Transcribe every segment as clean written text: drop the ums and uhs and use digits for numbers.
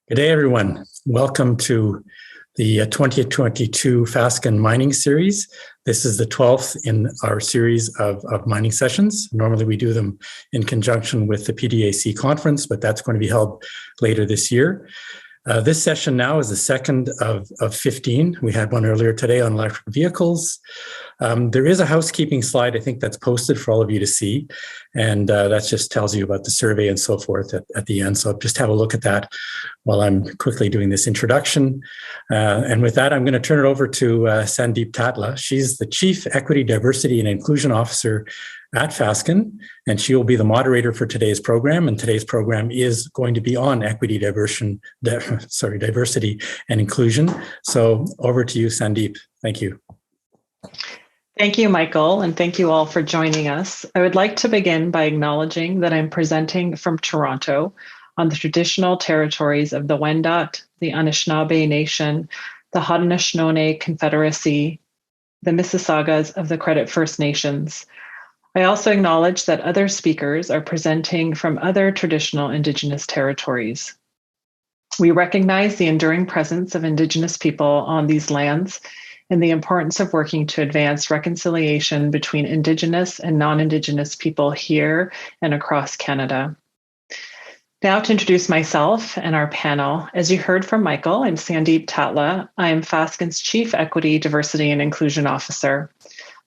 Good day, everyone. Welcome to the 2022 Fasken mining series. This is the 12th in our series of mining sessions. Normally we do them in conjunction with the PDAC conference, but that's going to be held later this year. This session now is the second of 15. We had one earlier today on electric vehicles. There is a housekeeping slide, I think, that's posted for all of you to see. And that just tells you about the survey and so forth at the end. So just have a look at that while I'm quickly doing this introduction. And with that, I'm going to turn it over to Sandeep Tatla. She's the Chief Equity, Diversity, and Inclusion Officer at Fasken, and she will be the moderator for today's program. And today's program is going to be on equity, diversity, and inclusion. So over to you, Sandeep. Thank you. Thank you, Michael, and thank you all for joining us. I would like to begin by acknowledging that I'm presenting from Toronto on the traditional territories of the Wendat, the Anishinaabe Nation, the Haudenosaunee Confederacy, the Mississaugas of the Credit First Nations. I also acknowledge that other speakers are presenting from other traditional Indigenous territories. We recognize the enduring presence of Indigenous people on these lands and the importance of working to advance reconciliation between Indigenous and non-Indigenous people here and across Canada. Now to introduce myself and our panel. As you heard from Michael, I'm Sandeep Tatla. I am Fasken's Chief Equity, Diversity, and Inclusion Officer.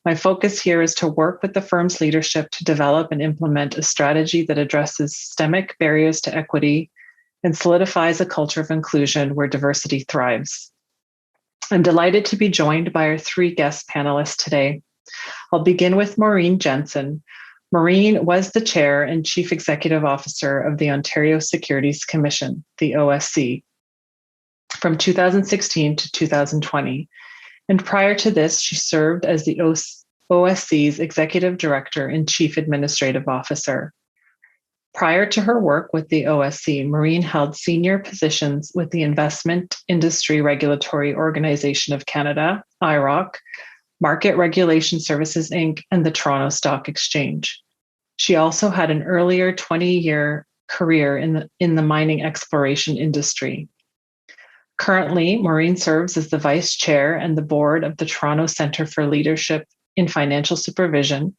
My focus here is to work with the firm's leadership to develop and implement a strategy that addresses systemic barriers to equity and solidifies a culture of inclusion where diversity thrives. I'm delighted to be joined by our three guest panelists today. I'll begin with Maureen Jensen. Maureen was the Chair and Chief Executive Officer of the Ontario Securities Commission, the OSC, from 2016 to 2020. And prior to this, she served as the OSC's Executive Director and Chief Administrative Officer. Prior to her work with the OSC, Maureen held senior positions with the Investment Industry Regulatory Organization of Canada, IROC, Market Regulation Services, Inc., and the Toronto Stock Exchange. She also had an earlier 20-year career in the mining exploration industry. Currently, Maureen serves as the Vice Chair and the Board of the Toronto Centre for Leadership in Financial Supervision,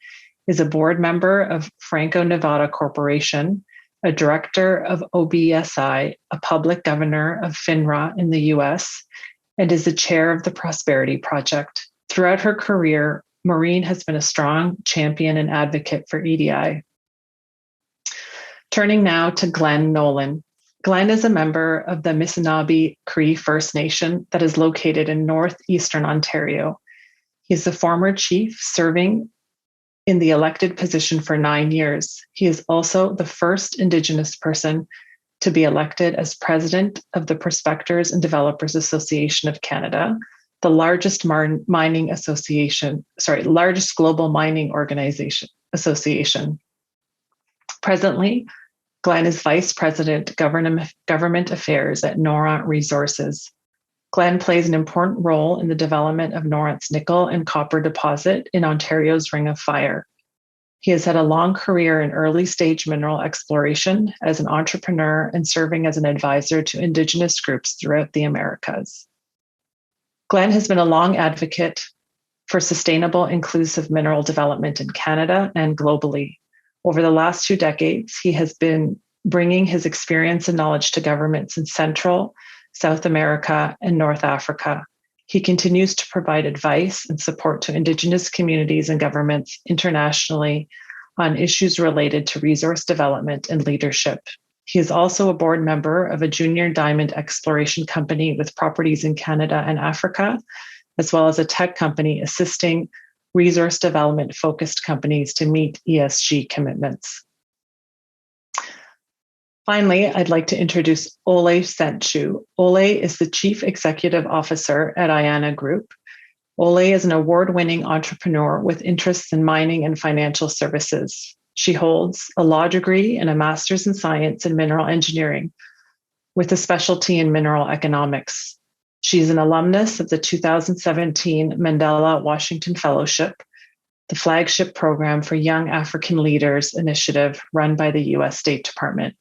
is a board member of Franco-Nevada Corporation, a director of OBSI, a public governor of FINRA in the US, and is the chair of the Prosperity Project. Throughout her career, Maureen has been a strong champion and advocate for EDI. Turning now to Glenn Nolan. Glenn is a member of the Anishinaabe Cree First Nation that is located in northeastern Ontario. He is the former chief serving in the elected position for 9 years. He is also the first Indigenous person to be elected as president of the Prospectors and Developers Association of Canada, the largest largest global mining association. Presently, Glenn is Vice President, Government Affairs at Noront Resources. Glenn plays an important role in the development of Noront's nickel and copper deposit in Ontario's Ring of Fire. He has had a long career in early-stage mineral exploration as an entrepreneur and serving as an advisor to Indigenous groups throughout the Americas. Glenn has been a long advocate for sustainable, inclusive mineral development in Canada and globally. Over the last 2 decades, he has been bringing his experience and knowledge to governments in Central, South America, and North Africa. He continues to provide advice and support to Indigenous communities and governments internationally on issues related to resource development and leadership. He is also a board member of a junior diamond exploration company with properties in Canada and Africa, as well as a tech company assisting resource development focused companies to meet ESG commitments. Finally, I'd like to introduce Sentsho. Ole is the Chief Executive Officer at Ayana Group. Ole is an award-winning entrepreneur with interests in mining and financial services. She holds a law degree and a master's in science and mineral engineering with a specialty in mineral economics. She is an alumnus of the 2017 Mandela Washington Fellowship, the flagship program for Young African Leaders initiative run by the U.S. State Department.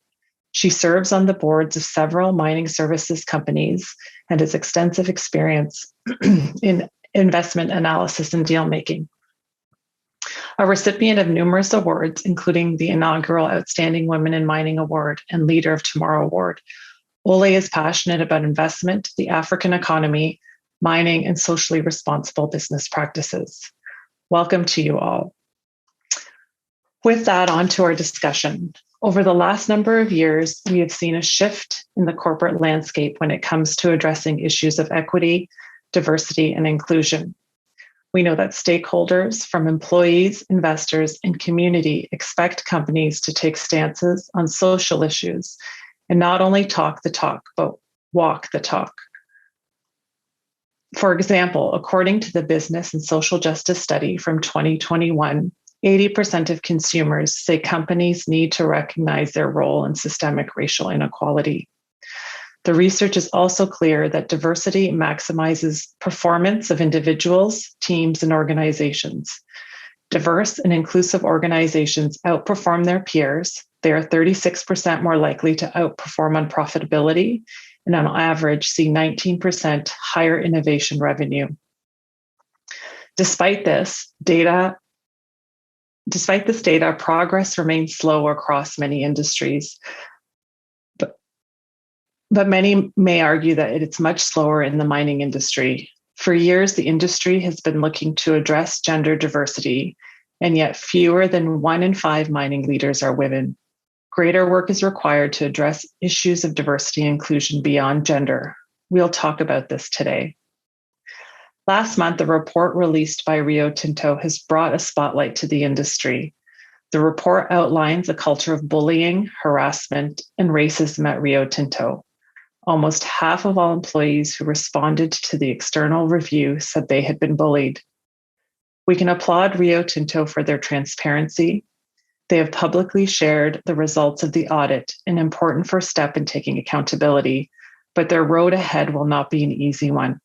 She serves on the boards of several mining services companies and has extensive experience in investment analysis and deal making. A recipient of numerous awards, including the inaugural Outstanding Women in Mining Award and Leader of Tomorrow Award, Ole is passionate about investment, the African economy, mining, and socially responsible business practices. Welcome to you all. With that, on to our discussion. Over the last number of years, we have seen a shift in the corporate landscape when it comes to addressing issues of equity, diversity, and inclusion. We know that stakeholders, from employees, investors, and community, expect companies to take stances on social issues and not only talk the talk, but walk the talk. For example, according to the Business and Social Justice Study from 2021, 80% of consumers say companies need to recognize their role in systemic racial inequality. The research is also clear that diversity maximizes performance of individuals, teams, and organizations. Diverse and inclusive organizations outperform their peers. They are 36% more likely to outperform on profitability and on average see 19% higher innovation revenue. Despite this data, progress remains slow across many industries. But many may argue that it's much slower in the mining industry. For years, the industry has been looking to address gender diversity, and yet fewer than 1 in 5 mining leaders are women. Greater work is required to address issues of diversity and inclusion beyond gender. We'll talk about this today. Last month, a report released by Rio Tinto has brought a spotlight to the industry. The report outlines a culture of bullying, harassment, and racism at Rio Tinto. Almost half of all employees who responded to the external review said they had been bullied. We can applaud Rio Tinto for their transparency. They have publicly shared the results of the audit, an important first step in taking accountability, but their road ahead will not be an easy one.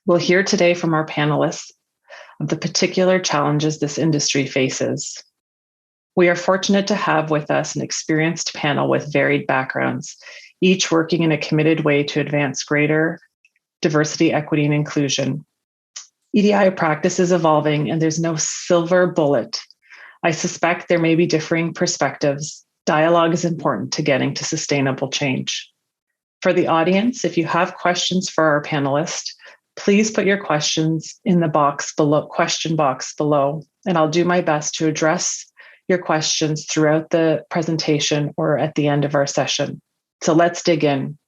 We'll hear today from our panelists of the particular challenges this industry faces. We are fortunate to have with us an experienced panel with varied backgrounds, each working in a committed way to advance greater diversity, equity, and inclusion. EDI practice is evolving, and there's no silver bullet. I suspect there may be differing perspectives. Dialogue is important to getting to sustainable change. For the audience, if you have questions for our panelists, please put your questions in the question box below, and I'll do my best to address your questions throughout the presentation or at the end of our session. So let's dig in.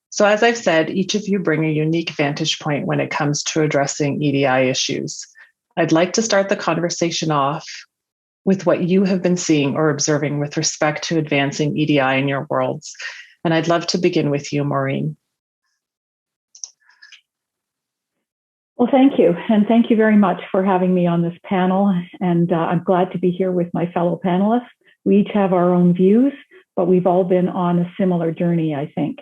So as I've said, each of you bring a unique vantage point when it comes to addressing EDI issues. I'd like to start the conversation off with what you have been seeing or observing with respect to advancing EDI in your worlds. And I'd love to begin with you, Maureen. Well, thank you. And thank you very much for having me on this panel. And I'm glad to be here with my fellow panelists. We each have our own views, but we've all been on a similar journey, I think.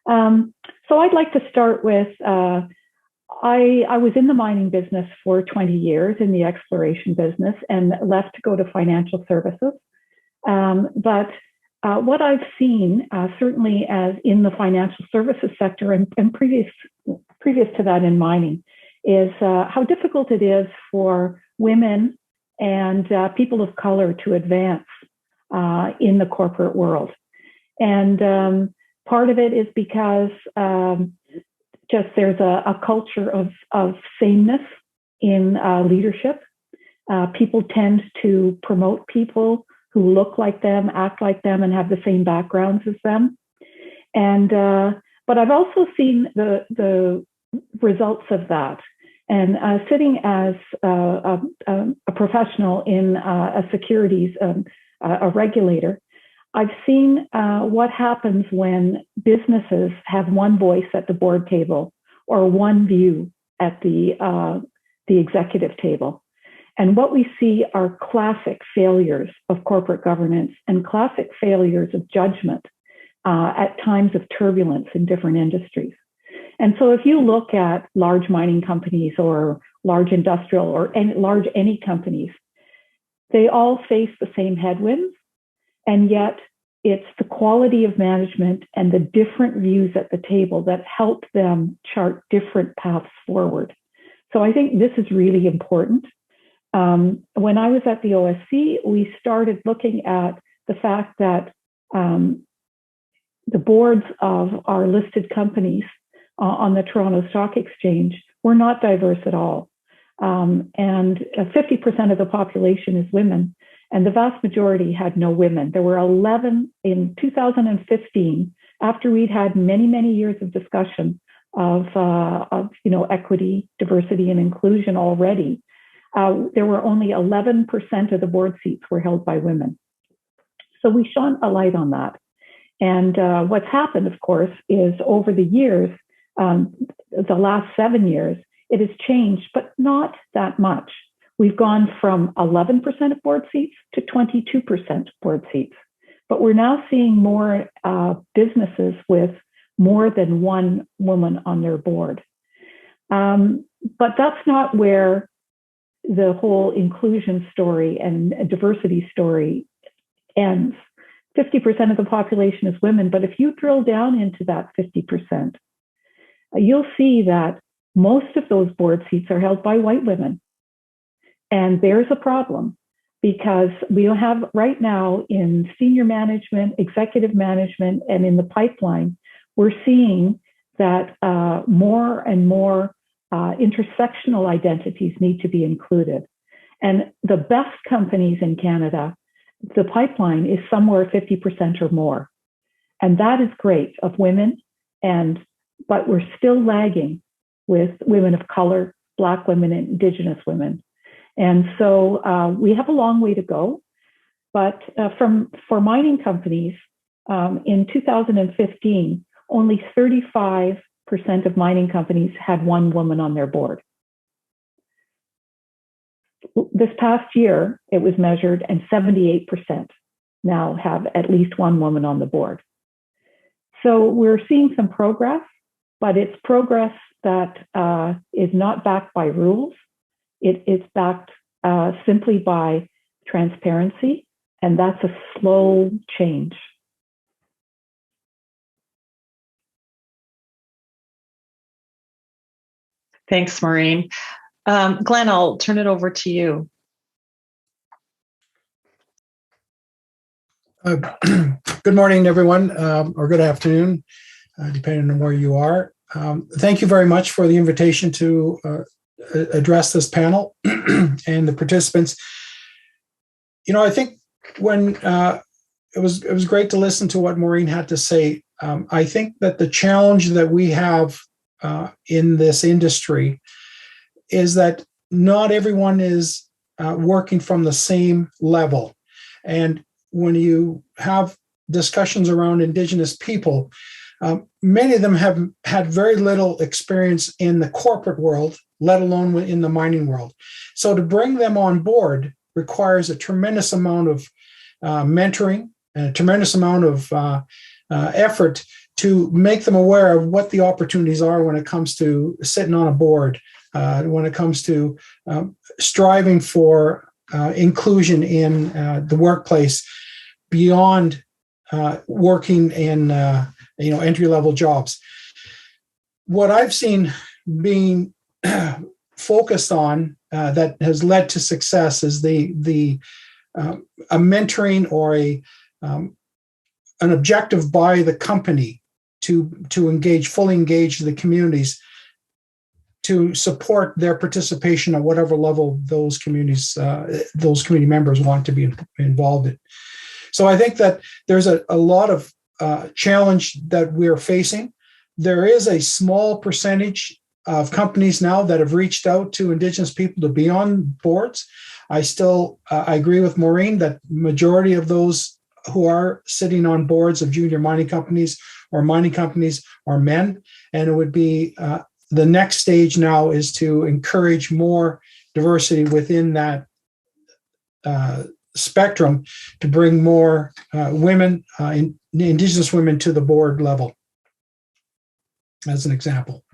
So I'd like to start with, I was in the mining business for 20 years in the exploration business and left to go to financial services. But what I've seen, certainly as in the financial services sector and previous to that in mining, is how difficult it is for women and people of color to advance in the corporate world. And part of it is because just there's a culture of sameness in leadership. People tend to promote people who look like them, act like them, and have the same backgrounds as them. And but I've also seen the results of that. And sitting as a professional in a securities, a regulator, I've seen what happens when businesses have one voice at the board table or one view at the executive table. And what we see are classic failures of corporate governance and classic failures of judgment at times of turbulence in different industries. And so if you look at large mining companies or large industrial or large any companies, they all face the same headwinds. And yet it's the quality of management and the different views at the table that help them chart different paths forward. So I think this is really important. When I was at the OSC, we started looking at the fact that the boards of our listed companies on the Toronto Stock Exchange were not diverse at all. And 50% of the population is women, and the vast majority had no women. There were 11 in 2015, after we'd had many, many years of discussion of equity, diversity, and inclusion already. There were only 11% of the board seats were held by women. So we shone a light on that. And what's happened, of course, is over the years, the last 7 years, it has changed, but not that much. We've gone from 11% of board seats to 22% board seats. But we're now seeing more businesses with more than one woman on their board. But that's not where the whole inclusion story and diversity story ends. 50% of the population is women, but if you drill down into that 50%, you'll see that most of those board seats are held by white women. And there's a problem, because we have right now in senior management, executive management, and in the pipeline, we're seeing that more and more intersectional identities need to be included. And the best companies in Canada, the pipeline is somewhere 50% or more. And that is great of women, but we're still lagging with women of color, Black women, and Indigenous women. And so we have a long way to go. But for mining companies, in 2015, only 35% of mining companies had one woman on their board. This past year, it was measured, and 78% now have at least one woman on the board. So we're seeing some progress, but it's progress that is not backed by rules. It is backed simply by transparency, and that's a slow change. Thanks, Maureen. Glenn, I'll turn it over to you. Good morning, everyone, or good afternoon, depending on where you are. Thank you very much for the invitation to address this panel and the participants. I think when it was great to listen to what Maureen had to say. I think that the challenge that we have in this industry is that not everyone is working from the same level. And when you have discussions around Indigenous people, many of them have had very little experience in the corporate world, let alone in the mining world. So to bring them on board requires a tremendous amount of mentoring and a tremendous amount of effort to make them aware of what the opportunities are when it comes to sitting on a board, when it comes to striving for inclusion in the workplace beyond working in entry-level jobs. What I've seen being focused on that has led to success is a mentoring or an objective by the company to fully engage the communities to support their participation at whatever level those community members want to be involved in. So I think that there's a lot of challenge that we're facing. There is a small percentage of companies now that have reached out to Indigenous people to be on boards. I agree with Maureen that majority of those who are sitting on boards of junior mining companies or mining companies are men. And it would be the next stage now is to encourage more diversity within that spectrum to bring more women, Indigenous women, to the board level, as an example.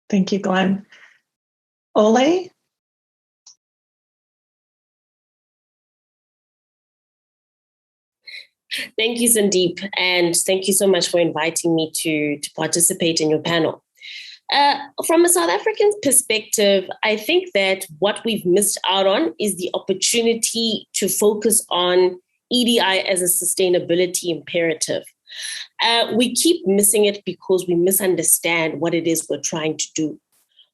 Thank you, Glenn. Ole? Thank you, Sandeep, and thank you so much for inviting me to participate in your panel. From a South African perspective, I think that what we've missed out on is the opportunity to focus on EDI as a sustainability imperative. We keep missing it because we misunderstand what it is we're trying to do.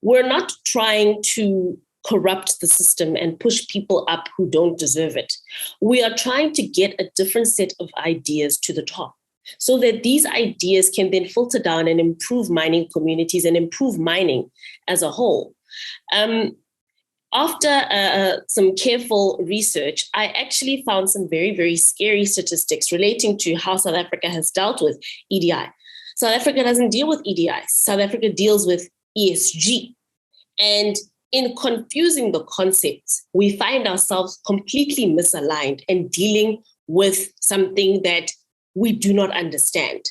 We're not trying to corrupt the system and push people up who don't deserve it. We are trying to get a different set of ideas to the top so that these ideas can then filter down and improve mining communities and improve mining as a whole. After some careful research, I actually found some very, very scary statistics relating to how South Africa has dealt with EDI. South Africa doesn't deal with EDI. South Africa deals with ESG. And in confusing the concepts, we find ourselves completely misaligned and dealing with something that we do not understand.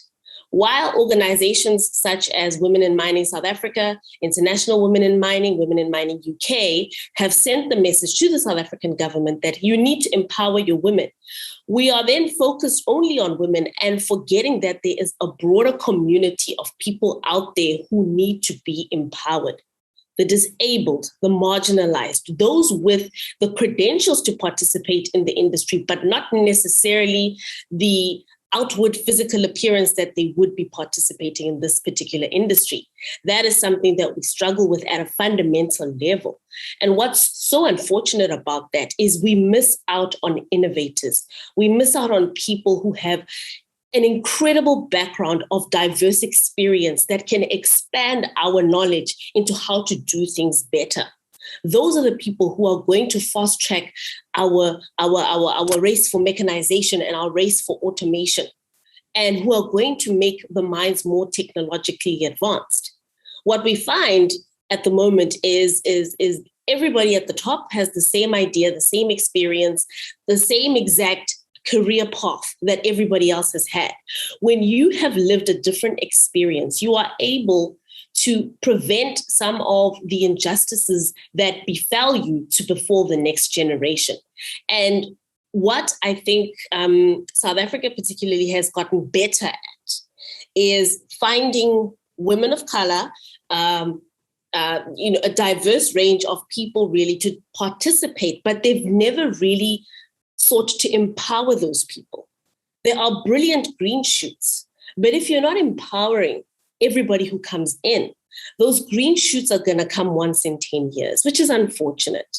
While organizations such as Women in Mining South Africa, International Women in Mining UK have sent the message to the South African government that you need to empower your women, we are then focused only on women and forgetting that there is a broader community of people out there who need to be empowered. The disabled, the marginalized, those with the credentials to participate in the industry, but not necessarily the outward physical appearance that they would be participating in this particular industry. That is something that we struggle with at a fundamental level. And what's so unfortunate about that is we miss out on innovators. We miss out on people who have an incredible background of diverse experience that can expand our knowledge into how to do things better. Those are the people who are going to fast track our race for mechanization and our race for automation, and who are going to make the mines more technologically advanced. What we find at the moment is everybody at the top has the same idea, the same experience, the same exact career path that everybody else has had. When you have lived a different experience, you are able to prevent some of the injustices that befell you to befall the next generation. And what I think South Africa particularly has gotten better at is finding women of color, a diverse range of people really to participate, but they've never really sought to empower those people. There are brilliant green shoots, but if you're not empowering everybody who comes in, those green shoots are going to come once in 10 years, which is unfortunate.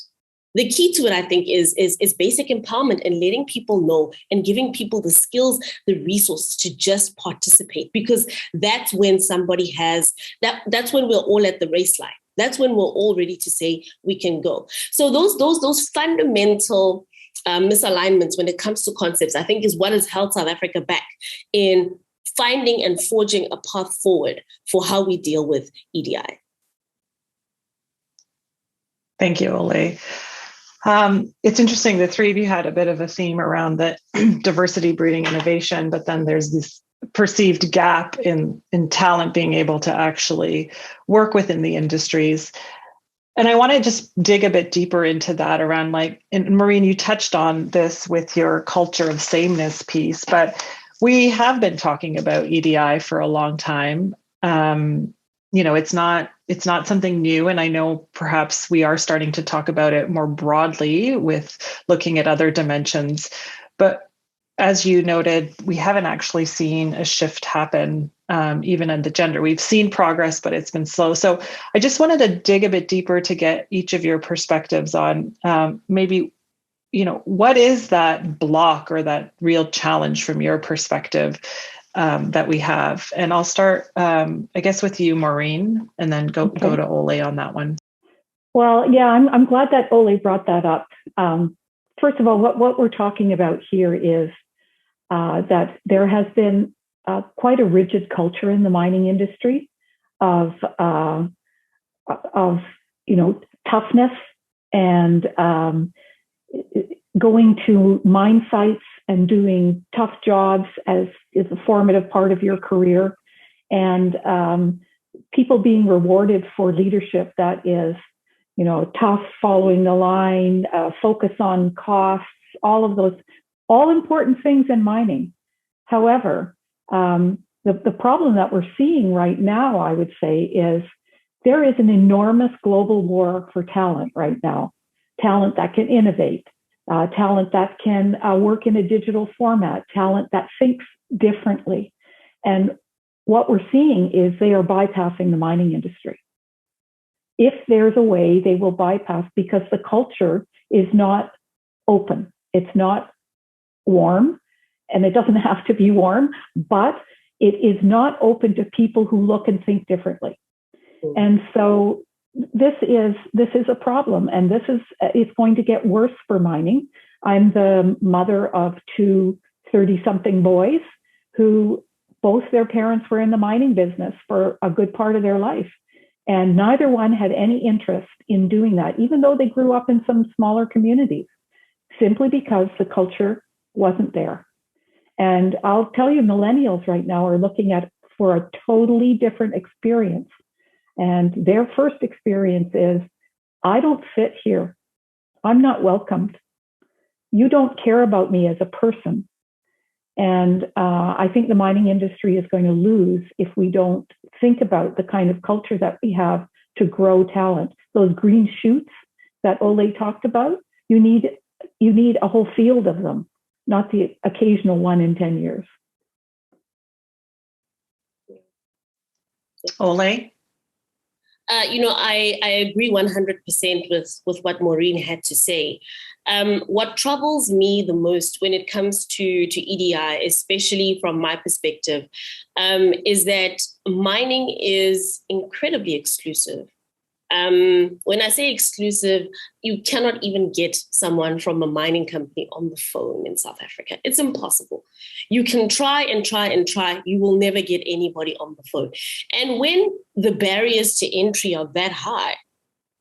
The key to it, I think, is basic empowerment and letting people know and giving people the skills, the resources to just participate, because that's when somebody has, that's when we're all at the race line. That's when we're all ready to say we can go. So those fundamental misalignments when it comes to concepts, I think, is what has held South Africa back in finding and forging a path forward for how we deal with EDI. Thank you, Ole. It's interesting, the three of you had a bit of a theme around the diversity breeding innovation, but then there's this perceived gap in talent being able to actually work within the industries. And I want to just dig a bit deeper into that around, like, and Maureen, you touched on this with your culture of sameness piece, but we have been talking about EDI for a long time. It's not something new. And I know perhaps we are starting to talk about it more broadly with looking at other dimensions. But as you noted, we haven't actually seen a shift happen, even in the gender. We've seen progress, but it's been slow. So I just wanted to dig a bit deeper to get each of your perspectives on maybe, what is that block or that real challenge from your perspective that we have? And I'll start, I guess, with you, Maureen, and then go to Ole on that one. Well, yeah, I'm glad that Ole brought that up. First of all, what we're talking about here is that there has been quite a rigid culture in the mining industry of toughness and going to mine sites and doing tough jobs as is a formative part of your career, and people being rewarded for leadership that is, tough, following the line, focus on costs, all of those, all important things in mining. However, the problem that we're seeing right now, I would say, is there is an enormous global war for talent right now. Talent that can innovate, talent that can work in a digital format, talent that thinks differently. And what we're seeing is they are bypassing the mining industry. If there's a way, they will bypass, because the culture is not open. It's not warm, and it doesn't have to be warm, but it is not open to people who look and think differently. And so this is a problem, and it's going to get worse for mining. I'm the mother of two 30-something boys who both their parents were in the mining business for a good part of their life. And neither one had any interest in doing that, even though they grew up in some smaller communities, simply because the culture wasn't there. And I'll tell you, millennials right now are looking for a totally different experience. And their first experience is, I don't fit here. I'm not welcomed. You don't care about me as a person. And I think the mining industry is going to lose if we don't think about the kind of culture that we have to grow talent. Those green shoots that Ole talked about, you need a whole field of them, not the occasional one in 10 years. Ole? I agree 100% with what Maureen had to say. What troubles me the most when it comes to EDI, especially from my perspective, is that mining is incredibly exclusive. When I say exclusive, you cannot even get someone from a mining company on the phone in South Africa. It's impossible. You can try and try and try. You will never get anybody on the phone. And when the barriers to entry are that high,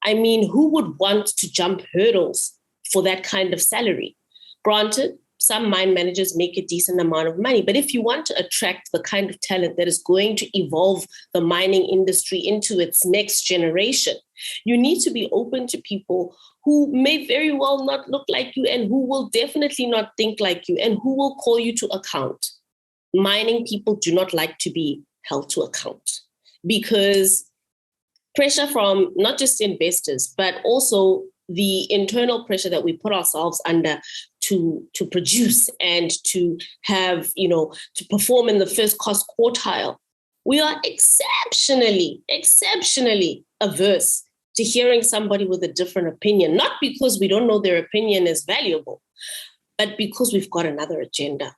I mean, who would want to jump hurdles for that kind of salary? Granted, some mine managers make a decent amount of money, but if you want to attract the kind of talent that is going to evolve the mining industry into its next generation, you need to be open to people who may very well not look like you and who will definitely not think like you and who will call you to account. Mining people do not like to be held to account, because pressure from not just investors, but also the internal pressure that we put ourselves under to produce and to have, to perform in the first cost quartile, we are exceptionally averse to hearing somebody with a different opinion, not because we don't know their opinion is valuable, but because we've got another agenda.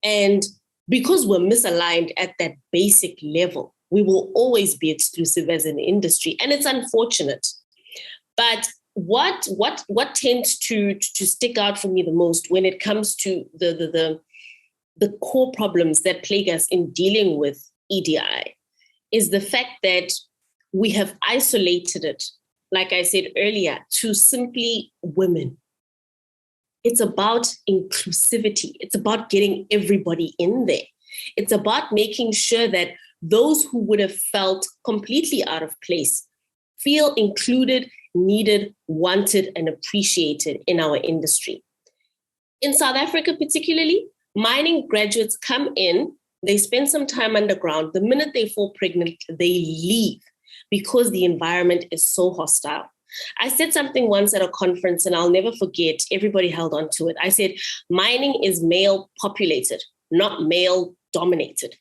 And because we're misaligned at that basic level, we will always be exclusive as an industry. And it's unfortunate. But what tends to stick out for me the most when it comes to the core problems that plague us in dealing with EDI is the fact that we have isolated it, like I said earlier, to simply women. It's about inclusivity. It's about getting everybody in there. It's about making sure that those who would have felt completely out of place feel included, needed, wanted, and appreciated in our industry. In South Africa particularly, mining graduates come in, they spend some time underground. The minute they fall pregnant, they leave because the environment is so hostile. I said something once at a conference, and I'll never forget, everybody held on to it. I said, mining is male populated, not male dominated.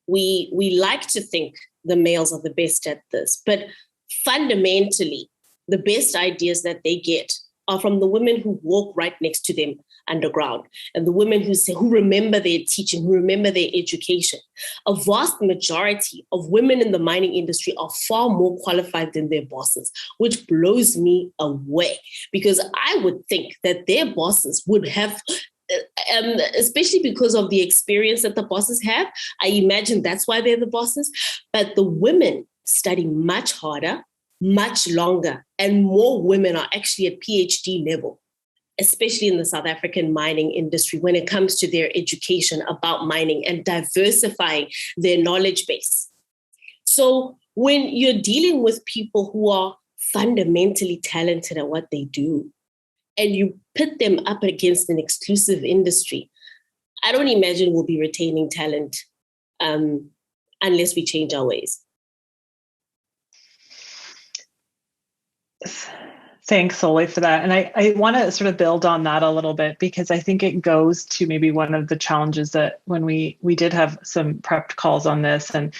We like to think the males are the best at this, but fundamentally, the best ideas that they get are from the women who walk right next to them underground, and the women who remember their teaching, who remember their education. A vast majority of women in the mining industry are far more qualified than their bosses, which blows me away, because I would think that their bosses would have, especially because of the experience that the bosses have, I imagine that's why they're the bosses. But the women study much harder, much longer, and more women are actually at PhD level, especially in the South African mining industry, when it comes to their education about mining and diversifying their knowledge base. So when you're dealing with people who are fundamentally talented at what they do, and you put them up against an exclusive industry, I don't imagine we'll be retaining talent unless we change our ways. Thanks, Ole, for that. And I want to sort of build on that a little bit, because I think it goes to maybe one of the challenges that when we did have some prepped calls on this, and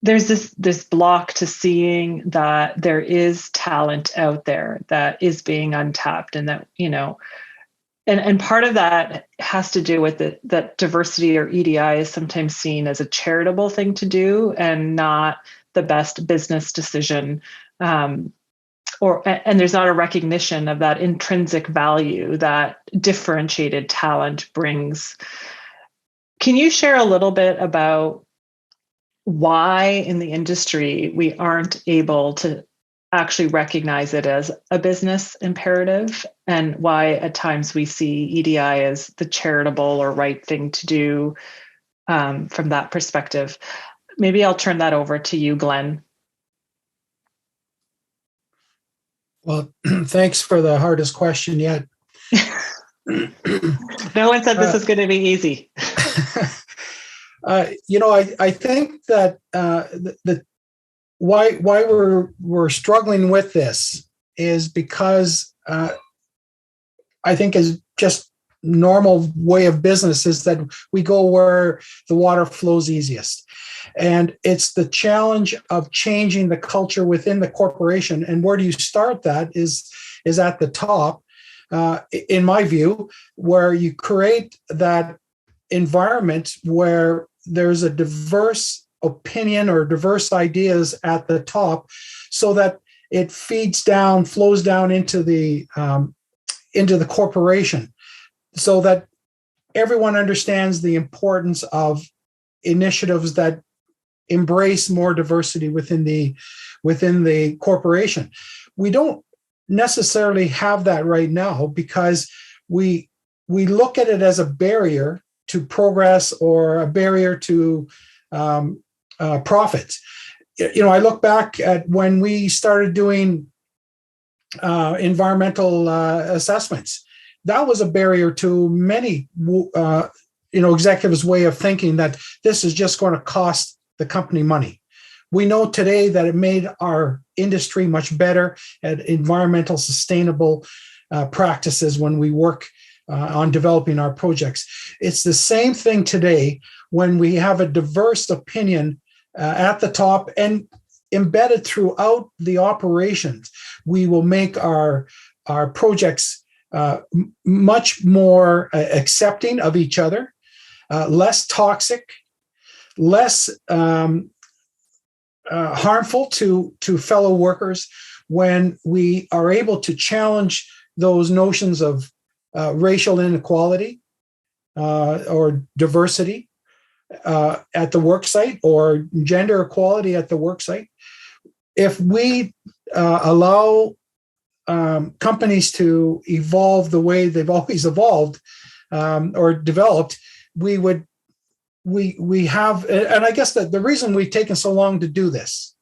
there's this block to seeing that there is talent out there that is being untapped, and that, and part of that has to do with that diversity, or EDI, is sometimes seen as a charitable thing to do and not the best business decision. And there's not a recognition of that intrinsic value that differentiated talent brings. Can you share a little bit about why in the industry we aren't able to actually recognize it as a business imperative, and why at times we see EDI as the charitable or right thing to do from that perspective? Maybe I'll turn that over to you, Glenn. Well, thanks for the hardest question yet. No one said this is going to be easy. I think that why we're struggling with this is because I think is just normal way of business is that we go where the water flows easiest. And it's the challenge of changing the culture within the corporation. And where do you start that is at the top, in my view, where you create that environment where there's a diverse opinion or diverse ideas at the top, so that it flows down into the corporation, so that everyone understands the importance of initiatives that embrace more diversity within the corporation. We don't necessarily have that right now because we look at it as a barrier to progress or a barrier to profits. I look back at when we started doing environmental assessments. That was a barrier to many executives' way of thinking that this is just going to cost the company money. We know today that it made our industry much better at environmental sustainable practices when we work on developing our projects. It's the same thing today when we have a diverse opinion at the top and embedded throughout the operations. We will make our projects much more accepting of each other, less toxic, less harmful to fellow workers, when we are able to challenge those notions of racial inequality or diversity at the work site, or gender equality at the work site. If we allow companies to evolve the way they've always evolved or developed, we have, and I guess that the reason we've taken so long to do this,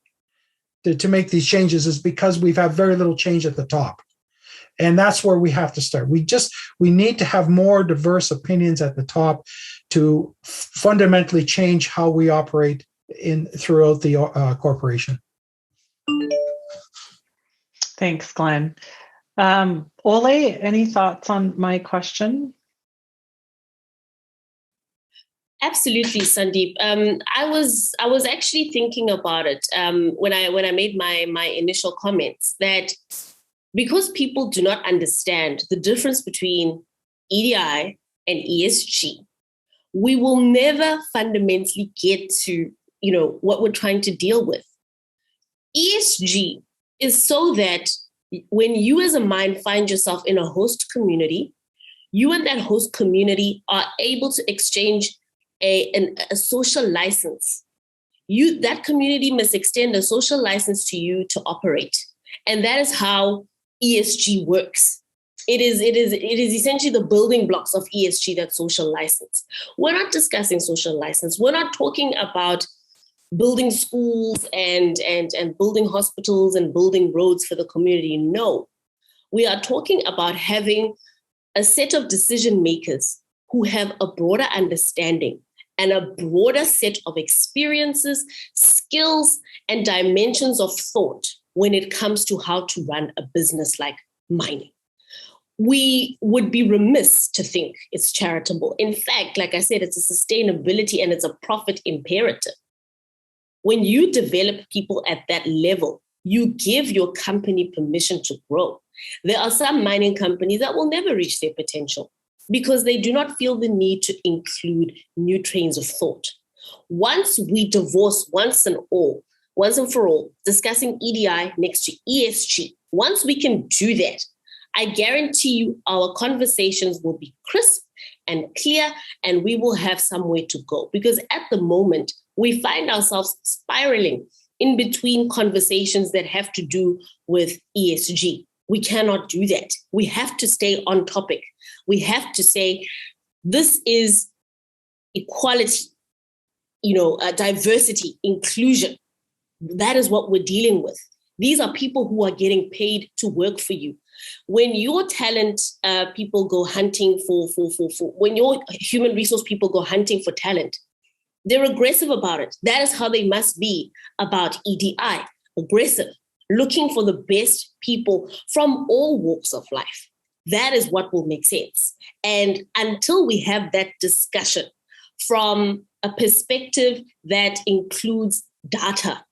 to make these changes, is because we've had very little change at the top. And that's where we have to start. We need to have more diverse opinions at the top to fundamentally change how we operate throughout the corporation. Thanks, Glenn. Ole, any thoughts on my question? Absolutely, Sandeep. I was actually thinking about it when I made my initial comments, that because people do not understand the difference between EDI and ESG, we will never fundamentally get to what we're trying to deal with. ESG is so that when you as a mine find yourself in a host community, you and that host community are able to exchange a social license. That community must extend a social license to you to operate. And that is how ESG works. It is essentially the building blocks of ESG, that social license. We're not discussing social license. We're not talking about building schools and building hospitals and building roads for the community. No, we are talking about having a set of decision makers who have a broader understanding and a broader set of experiences, skills, and dimensions of thought when it comes to how to run a business like mining. We would be remiss to think it's charitable. In fact, like I said, it's a sustainability and it's a profit imperative. When you develop people at that level, you give your company permission to grow. There are some mining companies that will never reach their potential because they do not feel the need to include new trains of thought. Once we divorce once and for all, discussing EDI next to ESG, once we can do that, I guarantee you our conversations will be crisp and clear, and we will have somewhere to go. Because at the moment, we find ourselves spiraling in between conversations that have to do with ESG. We cannot do that. We have to stay on topic. We have to say, this is equality, diversity, inclusion. That is what we're dealing with. These are people who are getting paid to work for you. When your talent people go hunting when your human resource people go hunting for talent, they're aggressive about it. That is how they must be about EDI, aggressive, looking for the best people from all walks of life. That is what will make sense. And until we have that discussion from a perspective that includes data,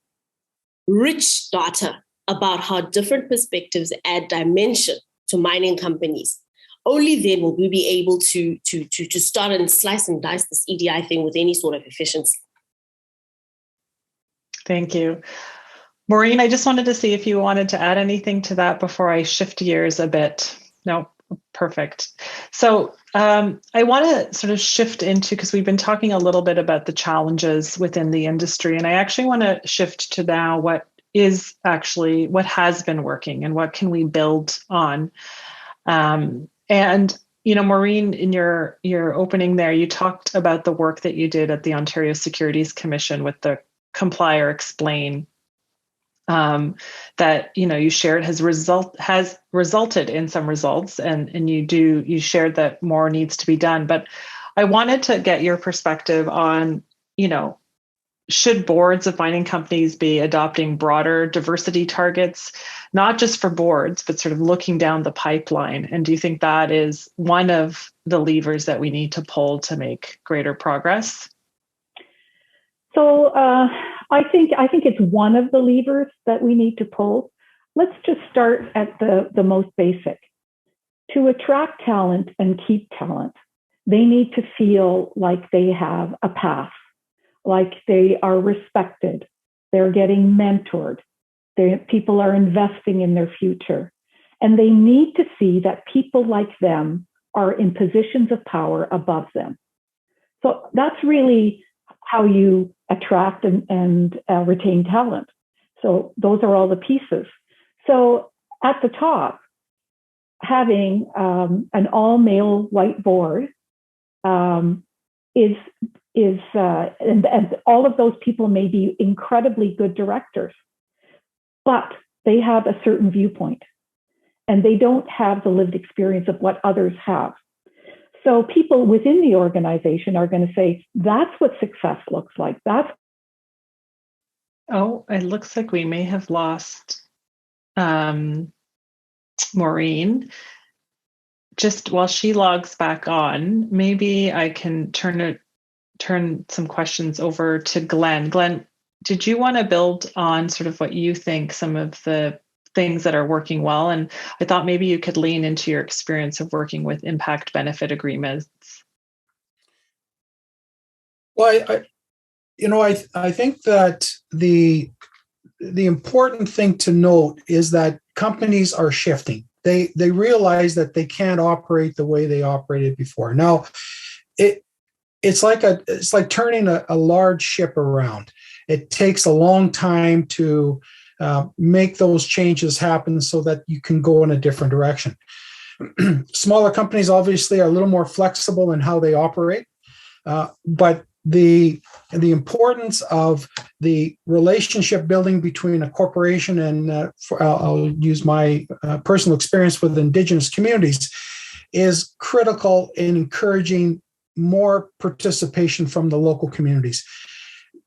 rich data about how different perspectives add dimension to mining companies, only then will we be able to start and slice and dice this EDI thing with any sort of efficiency. Thank you. Maureen, I just wanted to see if you wanted to add anything to that before I shift gears a bit. No, perfect. So I want to sort of shift into, because we've been talking a little bit about the challenges within the industry, and I actually want to shift to now what has been working and what can we build on. And, Maureen, in your opening there, you talked about the work that you did at the Ontario Securities Commission with the Comply or Explain that, you shared has resulted in some results, and you shared that more needs to be done. But I wanted to get your perspective on, should boards of mining companies be adopting broader diversity targets, not just for boards, but sort of looking down the pipeline? And do you think that is one of the levers that we need to pull to make greater progress? So I think it's one of the levers that we need to pull. Let's just start at the most basic. To attract talent and keep talent, they need to feel like they have a path, like they are respected, they're getting mentored, people are investing in their future, and they need to see that people like them are in positions of power above them. So that's really how you attract and retain talent. So those are all the pieces. So at the top, having an all-male white board is and all of those people may be incredibly good directors, but they have a certain viewpoint and they don't have the lived experience of what others have. So people within the organization are going to say, that's what success looks like. Oh, it looks like we may have lost Maureen. Just while she logs back on, maybe I can turn some questions over to Glenn. Glenn, did you want to build on sort of what you think some of the things that are working well? And I thought maybe you could lean into your experience of working with impact benefit agreements. Well, I think that the important thing to note is that companies are shifting. They realize that they can't operate the way they operated before. Now, it's like turning a large ship around. It takes a long time to make those changes happen so that you can go in a different direction. Smaller companies obviously are a little more flexible in how they operate, but the importance of the relationship building between a corporation and I'll use my personal experience with Indigenous communities is critical in encouraging more participation from the local communities.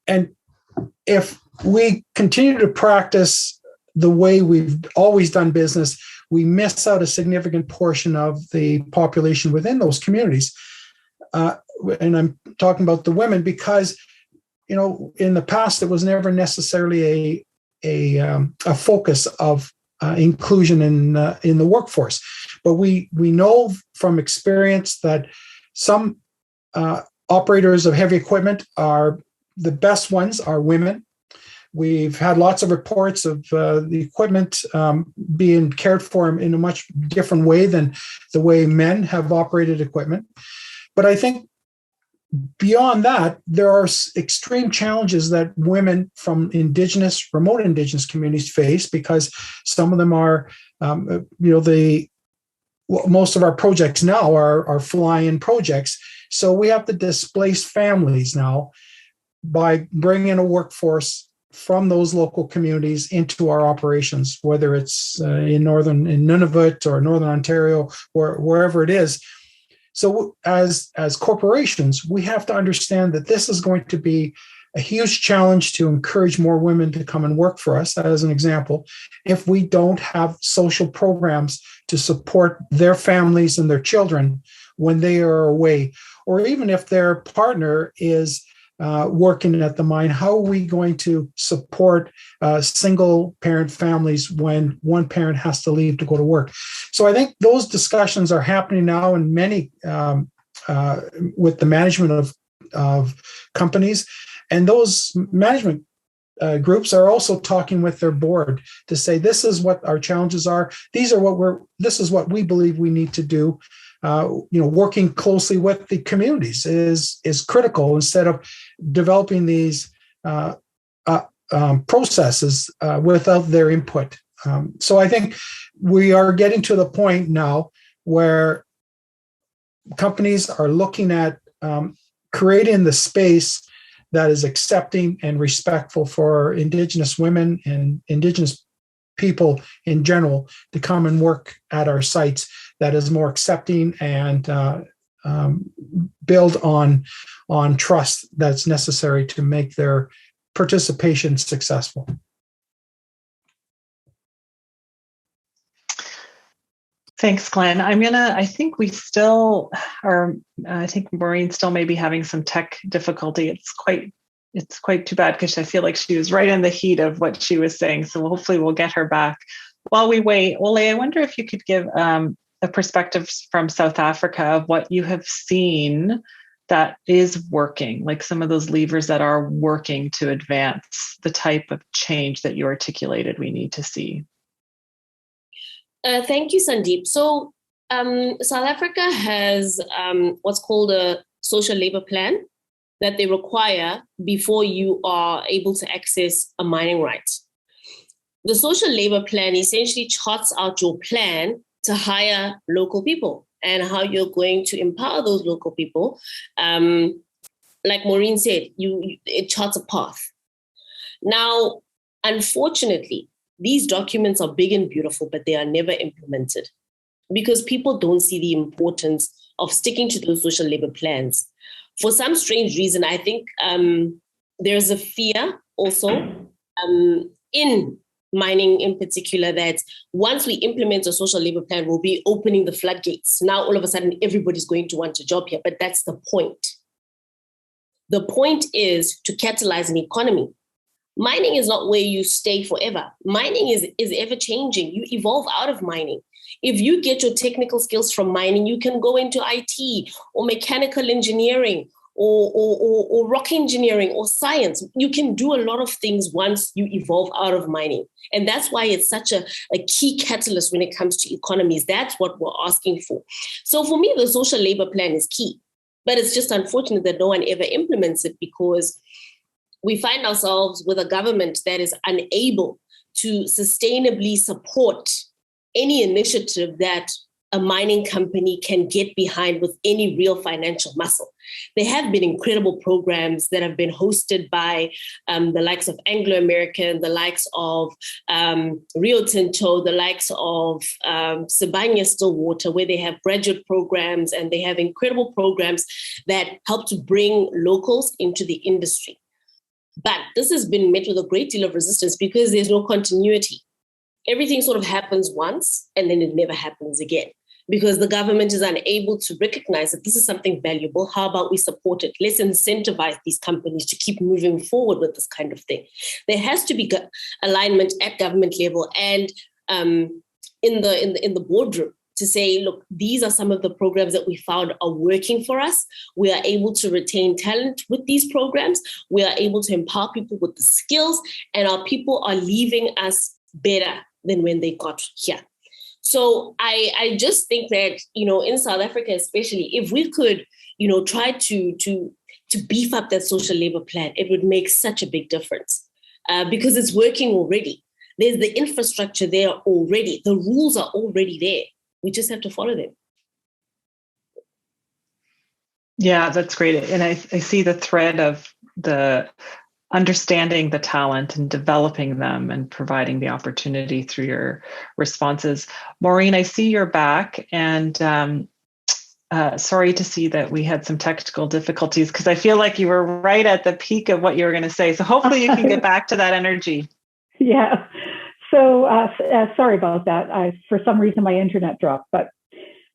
And if we continue to practice the way we've always done business, we miss out a significant portion of the population within those communities. And I'm talking about the women because, in the past, it was never necessarily a focus of inclusion in the workforce. But we know from experience that some operators of heavy equipment are the best ones are women. We've had lots of reports of the equipment being cared for in a much different way than the way men have operated equipment. But I think beyond that, there are extreme challenges that women from remote Indigenous communities face because some of them are, most of our projects now are fly-in projects. So we have to displace families now by bringing a workforce from those local communities into our operations, whether it's in Nunavut or Northern Ontario or wherever it is. So as corporations, we have to understand that this is going to be a huge challenge to encourage more women to come and work for us, as an example, if we don't have social programs to support their families and their children when they are away, or even if their partner is working at the mine. How are we going to support single parent families when one parent has to leave to go to work? So I think those discussions are happening now in many with the management of companies, and those management groups are also talking with their board to say, this is what our challenges are. This is what we believe we need to do. Working closely with the communities is critical instead of developing these processes without their input. So I think we are getting to the point now where companies are looking at creating the space that is accepting and respectful for Indigenous women and Indigenous people in general to come and work at our sites, that is more accepting and build on trust that's necessary to make their participation successful. Thanks, Glenn. I think we still are, I think Maureen still may be having some tech difficulty. It's quite too bad because I feel like she was right in the heat of what she was saying. So hopefully we'll get her back. While we wait, Ole, I wonder if you could give a perspective from South Africa of what you have seen that is working, like some of those levers that are working to advance the type of change that you articulated we need to see. Thank you, Sandeep. So South Africa has what's called a social labor plan that they require before you are able to access a mining right. The social labor plan essentially charts out your plan to hire local people and how you're going to empower those local people. Like Maureen said, it charts a path. Now, unfortunately, these documents are big and beautiful, but they are never implemented because people don't see the importance of sticking to those social labor plans. For some strange reason, I think there's a fear also in mining in particular that once we implement a social labor plan, we'll be opening the floodgates. Now, all of a sudden, everybody's going to want a job here, but that's the point. The point is to catalyze an economy. Mining is not where you stay forever. Mining is ever changing. You evolve out of mining. If you get your technical skills from mining, you can go into IT or mechanical engineering or rock engineering or science. You can do a lot of things once you evolve out of mining. And that's why it's such a key catalyst when it comes to economies. That's what we're asking for. So for me, the social labor plan is key. But it's just unfortunate that no one ever implements it because we find ourselves with a government that is unable to sustainably support any initiative that a mining company can get behind with any real financial muscle. There have been incredible programs that have been hosted by the likes of Anglo American, the likes of Rio Tinto, the likes of Sibanye-Stillwater, where they have graduate programs and they have incredible programs that help to bring locals into the industry. But this has been met with a great deal of resistance because there's no continuity. Everything sort of happens once and then it never happens again because the government is unable to recognize that this is something valuable. How about we support it? Let's incentivize these companies to keep moving forward with this kind of thing. There has to be alignment at government level and in the boardroom to say, look, these are some of the programs that we found are working for us. We are able to retain talent with these programs. We are able to empower people with the skills, and our people are leaving us better than when they got here. So I just think that, in South Africa, especially, if we could, try to beef up that social labor plan, it would make such a big difference because it's working already. There's the infrastructure there already. The rules are already there. We just have to follow them. Yeah, that's great. And I see the thread of the understanding the talent and developing them and providing the opportunity through your responses. Maureen, I see you're back, and sorry to see that we had some technical difficulties because I feel like you were right at the peak of what you were going to say. So hopefully you can get back to that energy. Yeah. So sorry about that. For some reason, my internet dropped. But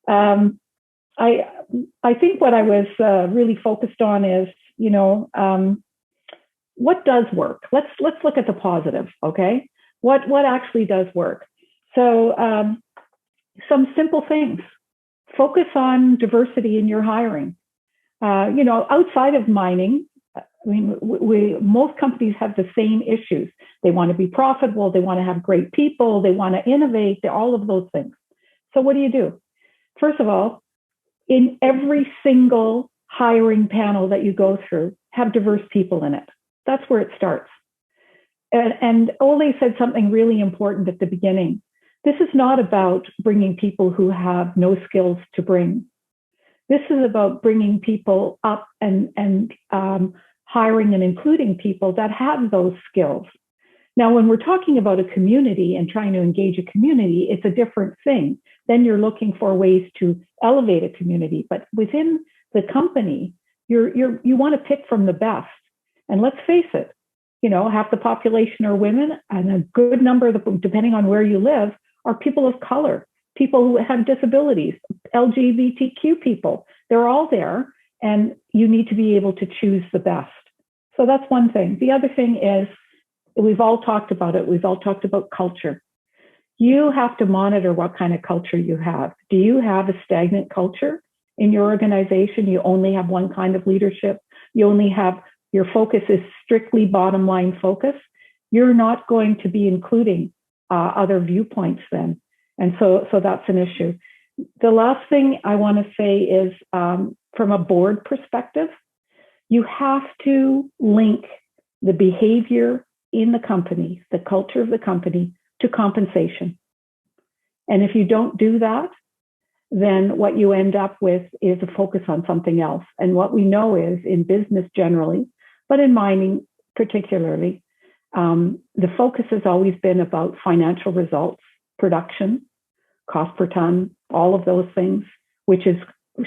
I think what I was really focused on is, what does work? Let's look at the positive, okay? What actually does work? So some simple things. Focus on diversity in your hiring. Outside of mining, most companies have the same issues. They want to be profitable. They want to have great people. They want to innovate. All of those things. So what do? First of all, in every single hiring panel that you go through, have diverse people in it. That's where it starts. And Ole said something really important at the beginning. This is not about bringing people who have no skills to bring. This is about bringing people up and hiring and including people that have those skills. Now, when we're talking about a community and trying to engage a community, it's a different thing. Then you're looking for ways to elevate a community. But within the company, you want to pick from the best. And let's face it, half the population are women, and a good number of them, depending on where you live, are people of color, people who have disabilities, LGBTQ people. They're all there, and you need to be able to choose the best. So that's one thing. The other thing is, we've all talked about it. We've all talked about culture. You have to monitor what kind of culture you have. Do you have a stagnant culture in your organization? You only have one kind of leadership. Your focus is strictly bottom line focus. You're not going to be including other viewpoints then. And so that's an issue. The last thing I want to say is from a board perspective, you have to link the behavior in the company, the culture of the company, to compensation. And if you don't do that, then what you end up with is a focus on something else. And what we know is in business generally, but in mining particularly, the focus has always been about financial results, production, cost per ton, all of those things, which is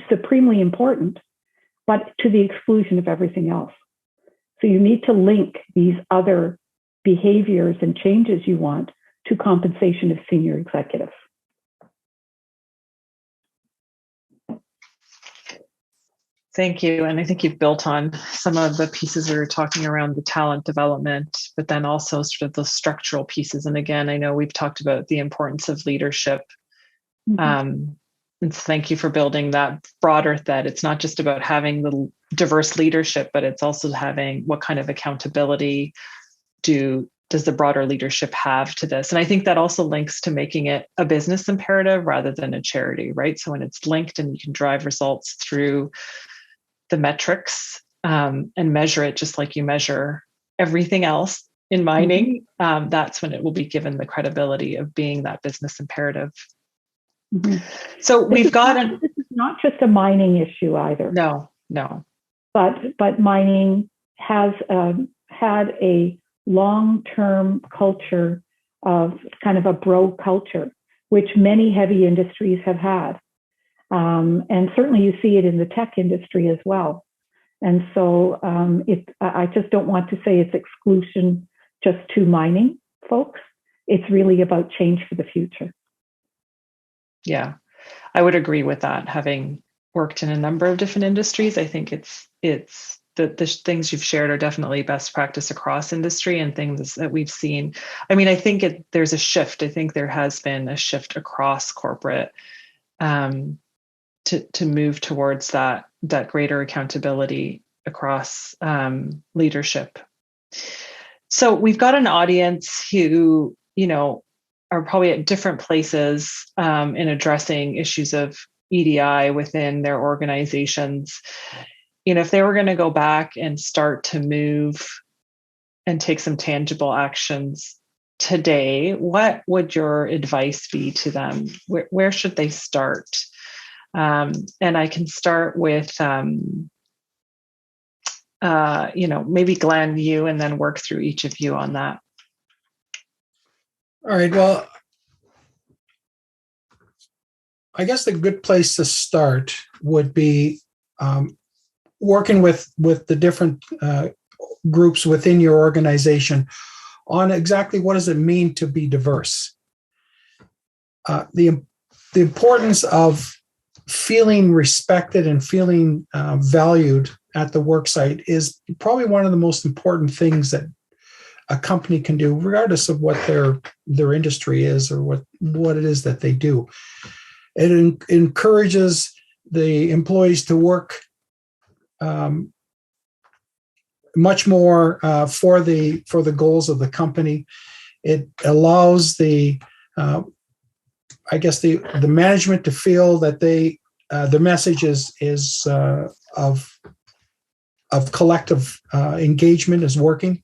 supremely important, but to the exclusion of everything else. So you need to link these other behaviors and changes you want to compensation of senior executives. Thank you. And I think you've built on some of the pieces we were talking around the talent development, but then also sort of the structural pieces. And again, I know we've talked about the importance of leadership. Mm-hmm. And thank you for building that broader thread. It's not just about having the diverse leadership, but it's also having what kind of accountability does the broader leadership have to this? And I think that also links to making it a business imperative rather than a charity, right? So when it's linked and you can drive results through the metrics and measure it just like you measure everything else in mining, that's when it will be given the credibility of being that business imperative. Mhm. So This we've is got this is not just a mining issue either. no. But mining has had a long-term culture of kind of a bro culture, which many heavy industries have had. And certainly you see it in the tech industry as well. And so I just don't want to say it's exclusion just to mining folks. It's really about change for the future. Yeah, I would agree with that. Having worked in a number of different industries, I think it's the things you've shared are definitely best practice across industry and things that we've seen. I mean, I think there's a shift. I think there has been a shift across corporate to move towards that greater accountability across leadership. So we've got an audience who, are probably at different places in addressing issues of EDI within their organizations. If they were going to go back and start to move and take some tangible actions today, what would your advice be to them? Where should they start? And I can start with, maybe Glenn, you, and then work through each of you on that. All right. Well, I guess the good place to start would be working with the different groups within your organization on exactly what does it mean to be diverse. The importance of feeling respected and feeling valued at the work site is probably one of the most important things that a company can do, regardless of what their industry is or what it is that they do. It encourages the employees to work much more for the goals of the company. It allows the management to feel that the message is of collective engagement is working.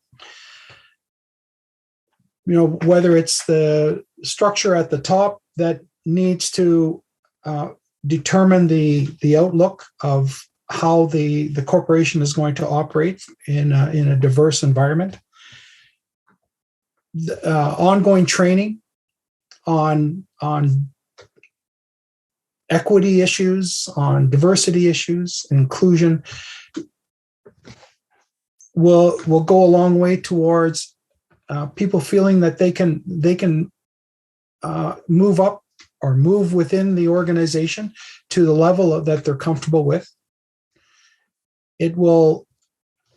Whether it's the structure at the top that needs to determine the outlook of how the corporation is going to operate in a diverse environment. Ongoing training on equity issues, on diversity issues, inclusion will go a long way towards people feeling that they can move up or move within the organization to the level that they're comfortable with. It will,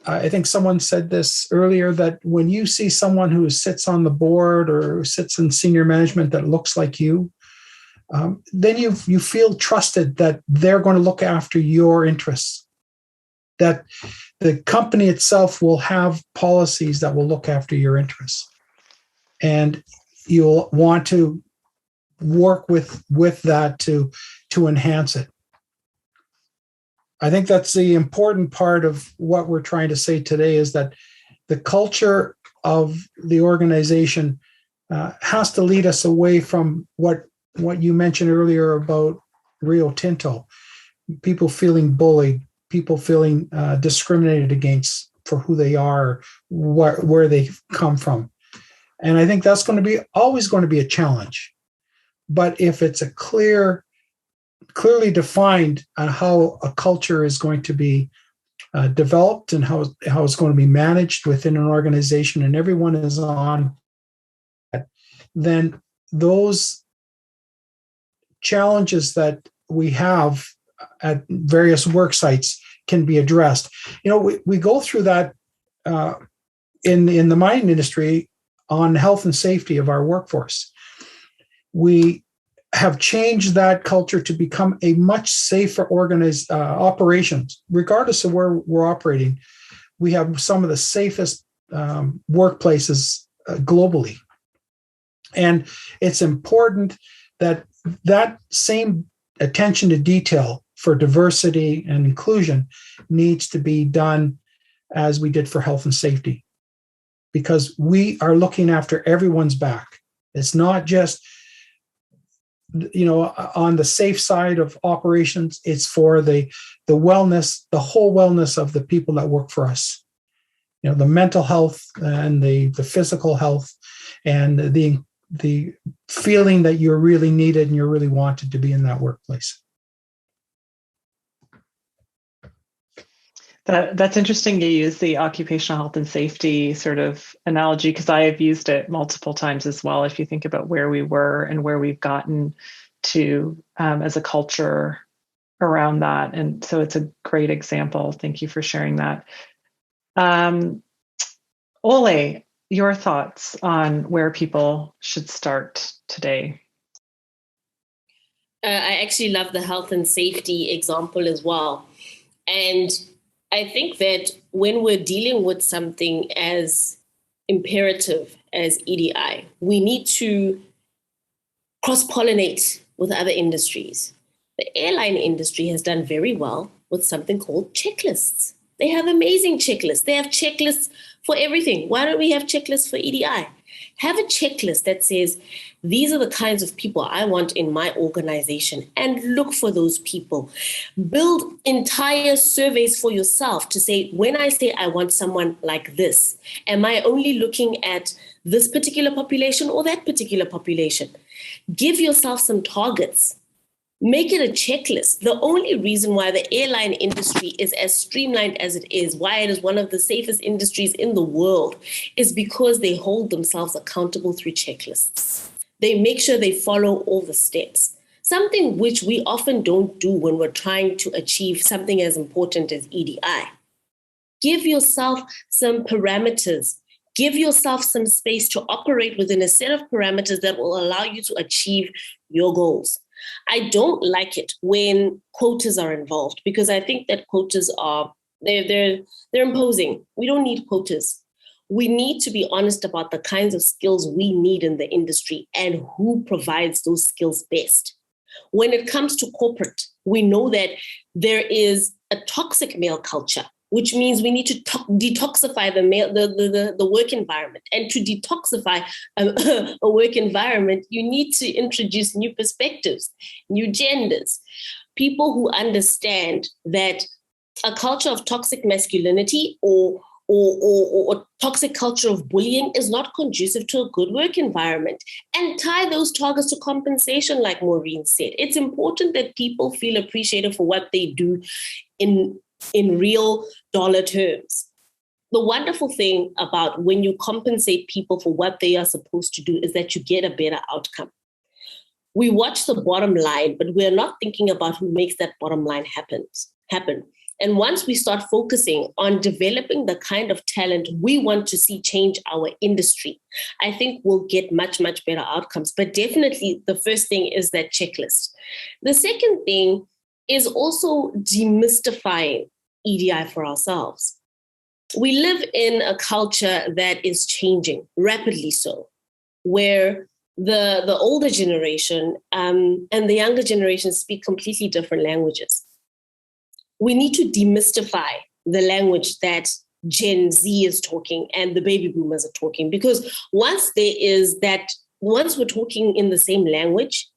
I think someone said this earlier, that when you see someone who sits on the board or sits in senior management that looks like you, then you feel trusted that they're going to look after your interests, that the company itself will have policies that will look after your interests. And you'll want to work with that to enhance it. I think that's the important part of what we're trying to say today, is that the culture of the organization has to lead us away from what you mentioned earlier about Rio Tinto, people feeling bullied, people feeling discriminated against for who they are, where they come from. And I think that's always going to be a challenge. But if it's a clearly defined on how a culture is going to be developed and how it's going to be managed within an organization, and everyone is on, then those challenges that we have at various work sites can be addressed. We go through that in the mining industry on health and safety of our workforce. We have changed that culture to become a much safer operations, regardless of where we're operating. We have some of the safest workplaces globally. And it's important that same attention to detail for diversity and inclusion needs to be done as we did for health and safety, because we are looking after everyone's back. It's not just on the safe side of operations. It's for the wellness, the whole wellness of the people that work for us. The mental health and the physical health, and the feeling that you're really needed and you're really wanted to be in that workplace. That's interesting you use the occupational health and safety sort of analogy, because I have used it multiple times as well. If you think about where we were and where we've gotten to as a culture around that. And so it's a great example. Thank you for sharing that. Ole, your thoughts on where people should start today? I actually love the health and safety example as well. And I think that when we're dealing with something as imperative as EDI, we need to cross-pollinate with other industries. The airline industry has done very well with something called checklists. They have amazing checklists. They have checklists for everything. Why don't we have checklists for EDI? Have a checklist that says, these are the kinds of people I want in my organization, and look for those people. Build entire surveys for yourself to say, when I say I want someone like this, am I only looking at this particular population or that particular population? Give yourself some targets. Make it a checklist. The only reason why the airline industry is as streamlined as it is, why it is one of the safest industries in the world, is because they hold themselves accountable through checklists. They make sure they follow all the steps, something which we often don't do when we're trying to achieve something as important as EDI. Give yourself some parameters. Give yourself some space to operate within a set of parameters that will allow you to achieve your goals. I don't like it when quotas are involved, because I think that quotas are, they're imposing. We don't need quotas. We need to be honest about the kinds of skills we need in the industry and who provides those skills best. When it comes to corporate, we know that there is a toxic male culture, which means we need to detoxify the work environment. And to detoxify a work environment, you need to introduce new perspectives, new genders, people who understand that a culture of toxic masculinity or toxic culture of bullying is not conducive to a good work environment, and tie those targets to compensation, like Maureen said. It's important that people feel appreciated for what they do in real dollar terms. The wonderful thing about when you compensate people for what they are supposed to do is that you get a better outcome. We watch the bottom line, but we're not thinking about who makes that bottom line happen. And once we start focusing on developing the kind of talent we want to see change our industry, I think we'll get much, much better outcomes. But definitely the first thing is that checklist. The second thing is also demystifying EDI for ourselves. We live in a culture that is changing rapidly, so where the older generation and the younger generation speak completely different languages. We need to demystify the language that Gen Z is talking and the baby boomers are talking, because once we're talking in the same language,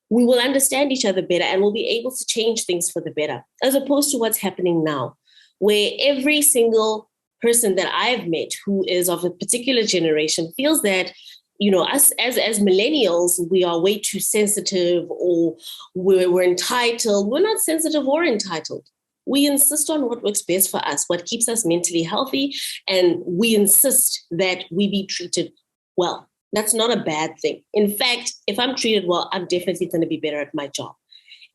we will understand each other better and we'll be able to change things for the better, as opposed to what's happening now, where every single person that I've met who is of a particular generation feels that, us as millennials, we are way too sensitive, or we're entitled. We're not sensitive or entitled. We insist on what works best for us, what keeps us mentally healthy, and we insist that we be treated well. That's not a bad thing. In fact, if I'm treated well, I'm definitely going to be better at my job.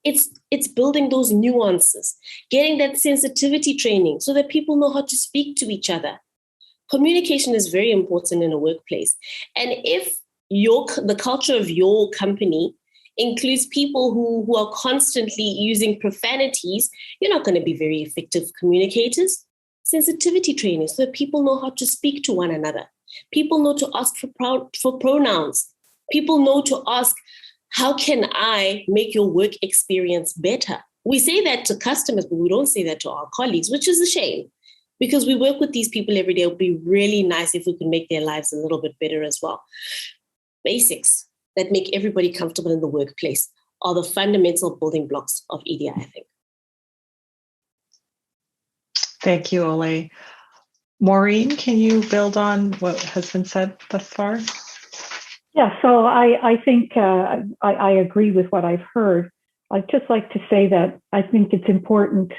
It's building those nuances, getting that sensitivity training so that people know how to speak to each other. Communication is very important in a workplace. And if the culture of your company includes people who are constantly using profanities, you're not going to be very effective communicators. Sensitivity training so that people know how to speak to one another. People know to ask for pronouns. People know to ask, how can I make your work experience better? We say that to customers, but we don't say that to our colleagues, which is a shame, because we work with these people every day. It would be really nice if we could make their lives a little bit better as well. Basics. that make everybody comfortable in the workplace are the fundamental building blocks of EDI, I think. Thank you, Ole. Maureen, can you build on what has been said thus far? Yeah, so I think I agree with what I've heard. I'd just like to say that I think it's important,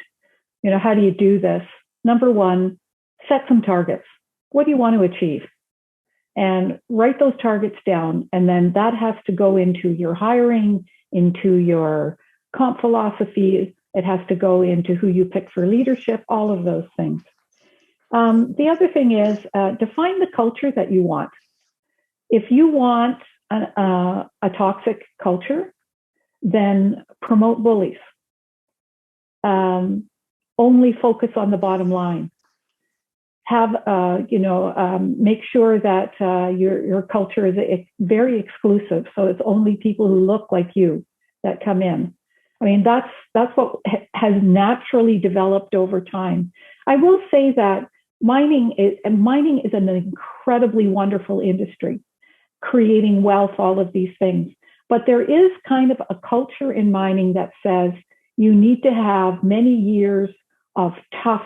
how do you do this? Number one, set some targets. What do you want to achieve? And write those targets down. And then that has to go into your hiring, into your comp philosophy. It has to go into who you pick for leadership, all of those things. The other thing is define the culture that you want. If you want a toxic culture, then promote bullies. Only focus on the bottom line. Have, make sure that your culture is very exclusive. So it's only people who look like you that come in. I mean, that's what has naturally developed over time. I will say that mining is an incredibly wonderful industry, creating wealth, all of these things. But there is kind of a culture in mining that says you need to have many years of tough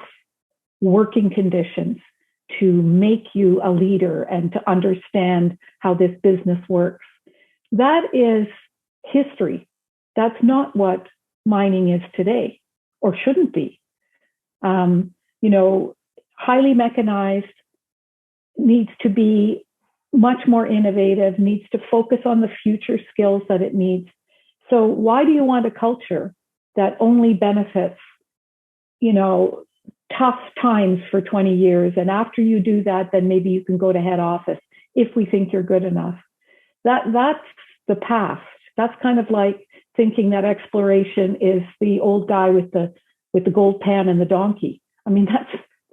working conditions to make you a leader and to understand how this business works. That is history. That's not what mining is today, or shouldn't be. Highly mechanized, needs to be much more innovative, needs to focus on the future skills that it needs. So why do you want a culture that only benefits, tough times for 20 years? And after you do that, then maybe you can go to head office if we think you're good enough. That's the past. That's kind of like thinking that exploration is the old guy with the gold pan and the donkey. I mean,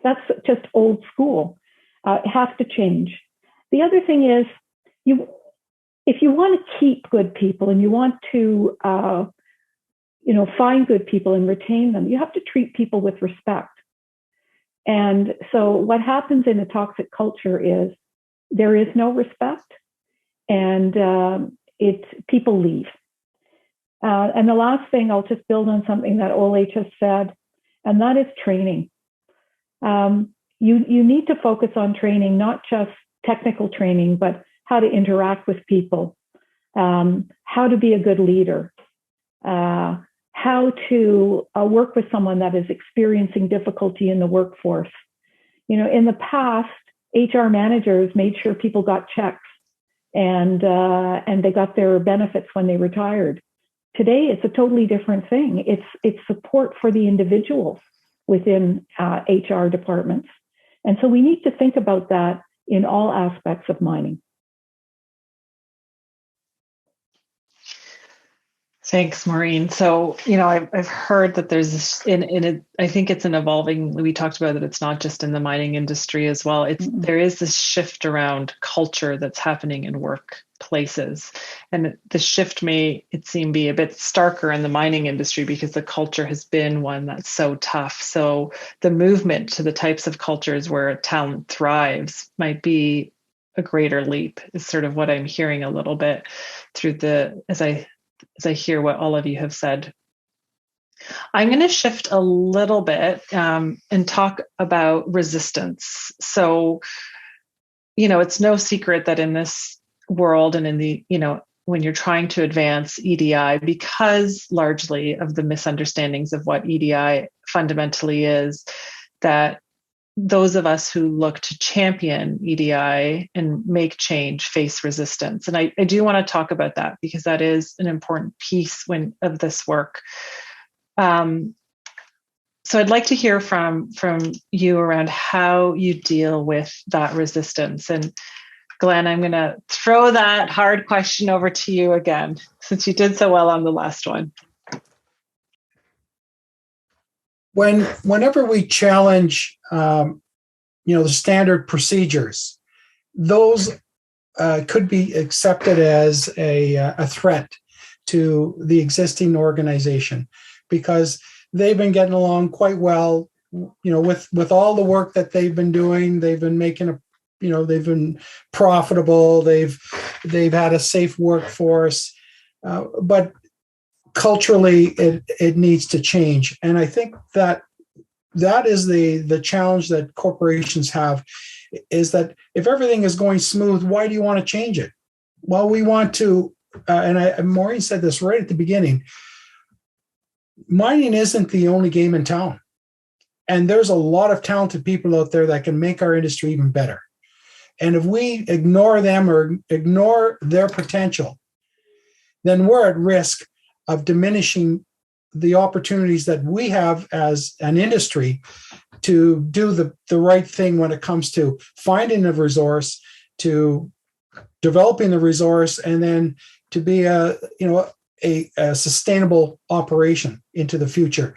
that's just old school. It has to change. The other thing is, if you want to keep good people and you want to, find good people and retain them, you have to treat people with respect. And so what happens in a toxic culture is there is no respect, and people leave. And the last thing, I'll just build on something that Ole just said, and that is training. You need to focus on training, not just technical training, but how to interact with people, how to be a good leader, how to work with someone that is experiencing difficulty in the workforce. In the past, HR managers made sure people got checks and they got their benefits when they retired. Today, it's a totally different thing. It's support for the individuals within HR departments. And so we need to think about that in all aspects of mining. Thanks, Maureen. So, I've heard that there's this, I think it's an evolving, we talked about that it's not just in the mining industry as well. There is this shift around culture that's happening in workplaces. And the shift may, it seem, be a bit starker in the mining industry because the culture has been one that's so tough. So the movement to the types of cultures where talent thrives might be a greater leap, is sort of what I'm hearing a little bit through as I hear what all of you have said. I'm going to shift a little bit and talk about resistance. So, it's no secret that in this world and in the, when you're trying to advance EDI, because largely of the misunderstandings of what EDI fundamentally is, that those of us who look to champion EDI and make change face resistance. And I do want to talk about that because that is an important piece of this work. So I'd like to hear from you around how you deal with that resistance. And Glenn, I'm going to throw that hard question over to you again, since you did so well on the last one. Whenever we challenge, the standard procedures, those could be accepted as a threat to the existing organization because they've been getting along quite well, with all the work that they've been doing. They've been making they've been profitable. They've they've had a safe workforce, but culturally it needs to change. And I think that is the challenge that corporations have, is that if everything is going smooth, why do you want to change it? Well, we want to, and Maureen said this right at the beginning, mining isn't the only game in town. And there's a lot of talented people out there that can make our industry even better. And if we ignore them or ignore their potential, then we're at risk of diminishing the opportunities that we have as an industry to do the right thing when it comes to finding a resource, to developing the resource, and then to be a sustainable operation into the future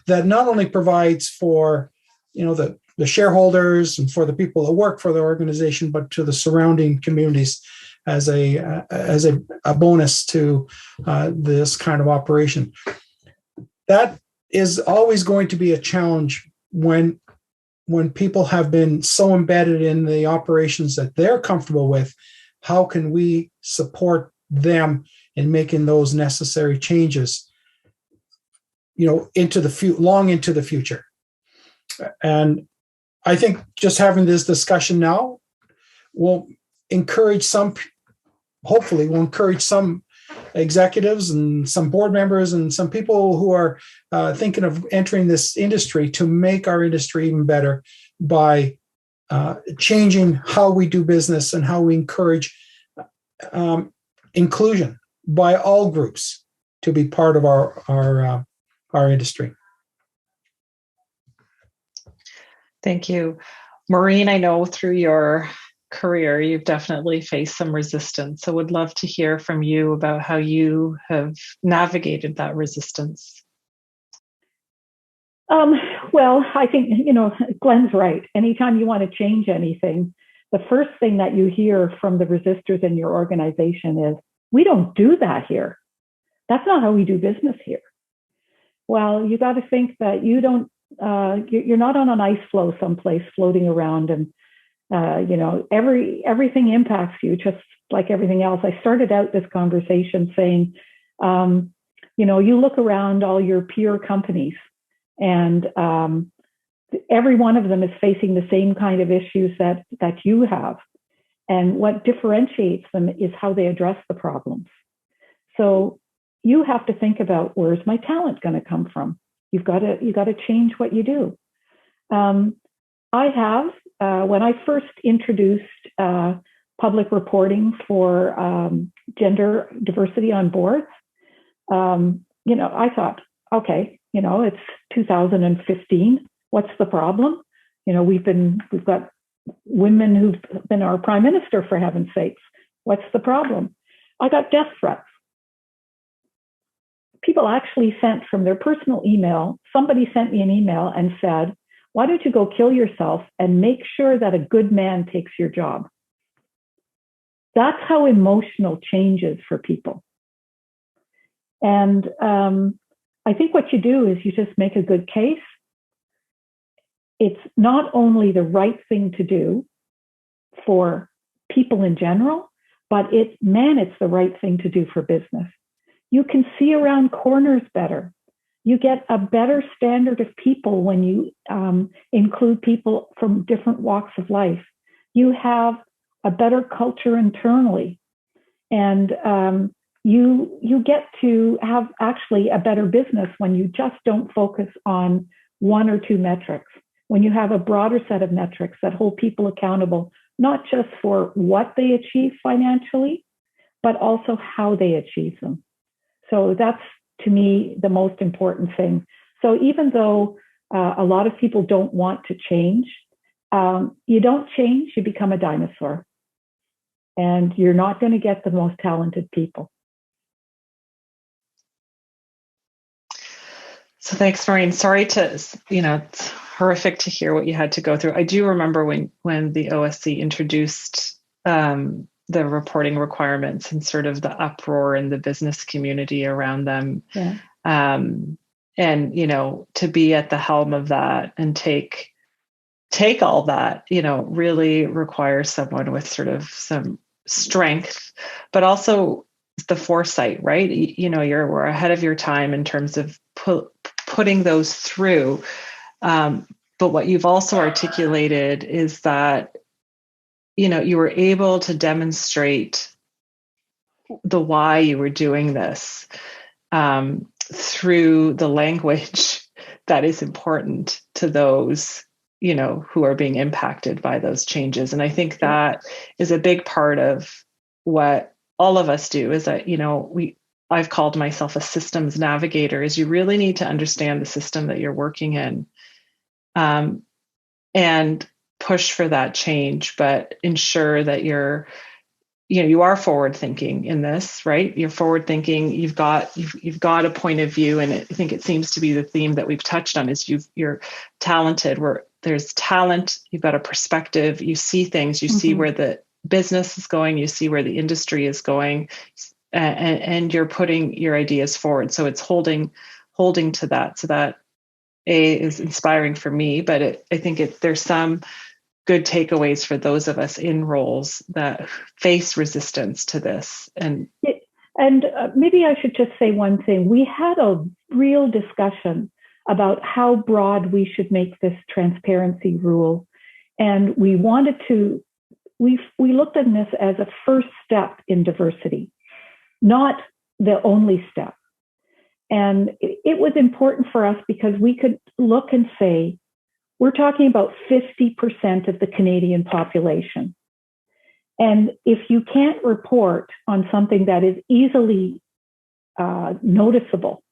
that not only provides for the shareholders and for the people that work for the organization, but to the surrounding communities as a bonus to this kind of operation. That is always going to be a challenge when people have been so embedded in the operations that they're comfortable with. How can we support them in making those necessary changes, into long into the future? And I think just having this discussion now will encourage some executives and some board members and some people who are thinking of entering this industry to make our industry even better by changing how we do business and how we encourage inclusion by all groups to be part of our industry. Thank you. Maureen, I know through your career, you've definitely faced some resistance. So would love to hear from you about how you have navigated that resistance. Well, I think, Glenn's right. Anytime you want to change anything, the first thing that you hear from the resistors in your organization is, we don't do that here. That's not how we do business here. Well, you got to think that you're not on an ice floe someplace floating around, and everything impacts you just like everything else. I started out this conversation saying, you look around all your peer companies, and every one of them is facing the same kind of issues that you have. And what differentiates them is how they address the problems. So you have to think about, where's my talent going to come from? You got to change what you do. I have, when I first introduced public reporting for gender diversity on boards, I thought, okay, it's 2015. What's the problem? We've got women who've been our prime minister, for heaven's sakes. What's the problem? I got death threats. People actually sent from their personal email, somebody sent me an email and said, why don't you go kill yourself and make sure that a good man takes your job? That's how emotional change is for people. And I think what you do is you just make a good case. It's not only the right thing to do for people in general, but it's the right thing to do for business. You can see around corners better. You get a better standard of people when you include people from different walks of life. You have a better culture internally, and you get to have actually a better business when you just don't focus on one or two metrics. When you have a broader set of metrics that hold people accountable, not just for what they achieve financially, but also how they achieve them. So that's, to me, the most important thing. So even though a lot of people don't want to change, you don't change, you become a dinosaur. And you're not going to get the most talented people. So thanks, Maureen. Sorry to, it's horrific to hear what you had to go through. I do remember when the OSC introduced the reporting requirements and sort of the uproar in the business community around them. Yeah. And, to be at the helm of that and take all that, really requires someone with sort of some strength, but also the foresight, right? We're ahead of your time in terms of putting those through. But what you've also articulated is that, you were able to demonstrate the why you were doing this through the language that is important to those, who are being impacted by those changes. And I think that is a big part of what all of us do, is that, I've called myself a systems navigator, is you really need to understand the system that you're working in, and push for that change, but ensure that you are forward thinking in this, right? You're forward thinking. You've got a point of view, and I think it seems to be the theme that we've touched on. Is you're talented. Where there's talent, you've got a perspective. You see things. You see where the business is going. You see where the industry is going, and you're putting your ideas forward. So it's holding to that. So that is inspiring for me. But I think there's some good takeaways for those of us in roles that face resistance to this. And maybe I should just say one thing. We had a real discussion about how broad we should make this transparency rule. And we wanted to, we looked at this as a first step in diversity, not the only step. And it was important for us because we could look and say, we're talking about 50% of the Canadian population. And if you can't report on something that is easily noticeable,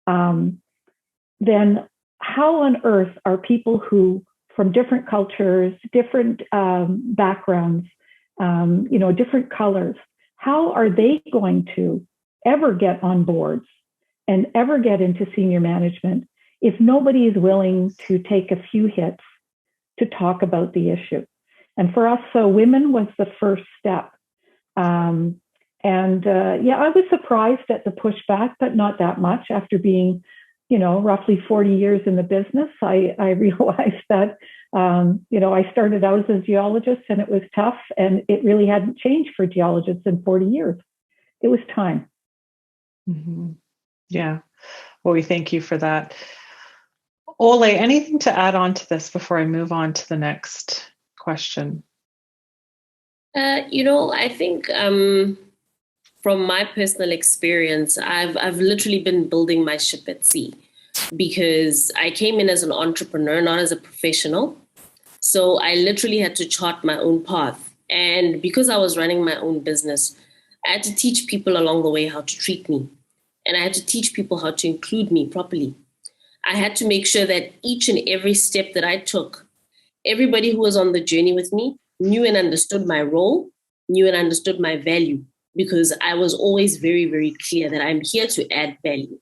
then how on earth are people who, from different cultures, different backgrounds, different colors, how are they going to ever get on boards and ever get into senior management if nobody is willing to take a few hits to talk about the issue? And for us, so women was the first step. I was surprised at the pushback, but not that much. After being, roughly 40 years in the business, I realized that, I started out as a geologist and it was tough, and it really hadn't changed for geologists in 40 years. It was time. Mm-hmm. Yeah. Well, we thank you for that. Ole, anything to add on to this before I move on to the next question? I think from my personal experience, I've literally been building my ship at sea, because I came in as an entrepreneur, not as a professional. So I literally had to chart my own path. And because I was running my own business, I had to teach people along the way how to treat me. And I had to teach people how to include me properly. I had to make sure that each and every step that I took, everybody who was on the journey with me knew and understood my role, knew and understood my value, because I was always very, very clear that I'm here to add value.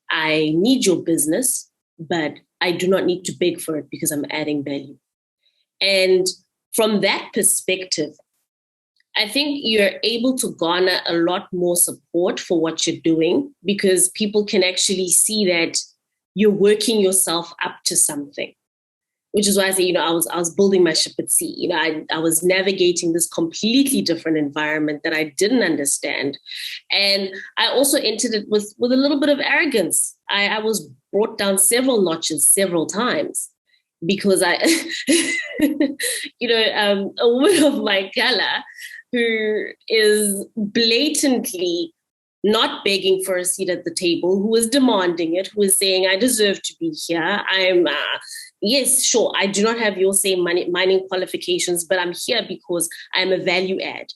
I need your business, but I do not need to beg for it because I'm adding value. And from that perspective, I think you're able to garner a lot more support for what you're doing, because people can actually see that you're working yourself up to something, which is why I say, I was building my ship at sea. I was navigating this completely different environment that I didn't understand. And I also entered it with a little bit of arrogance. I was brought down several notches several times, because a woman of my color who is blatantly not begging for a seat at the table, who is demanding it, who is saying, I deserve to be here. I'm, yes, sure, I do not have your same mining qualifications, but I'm here because I'm a value add.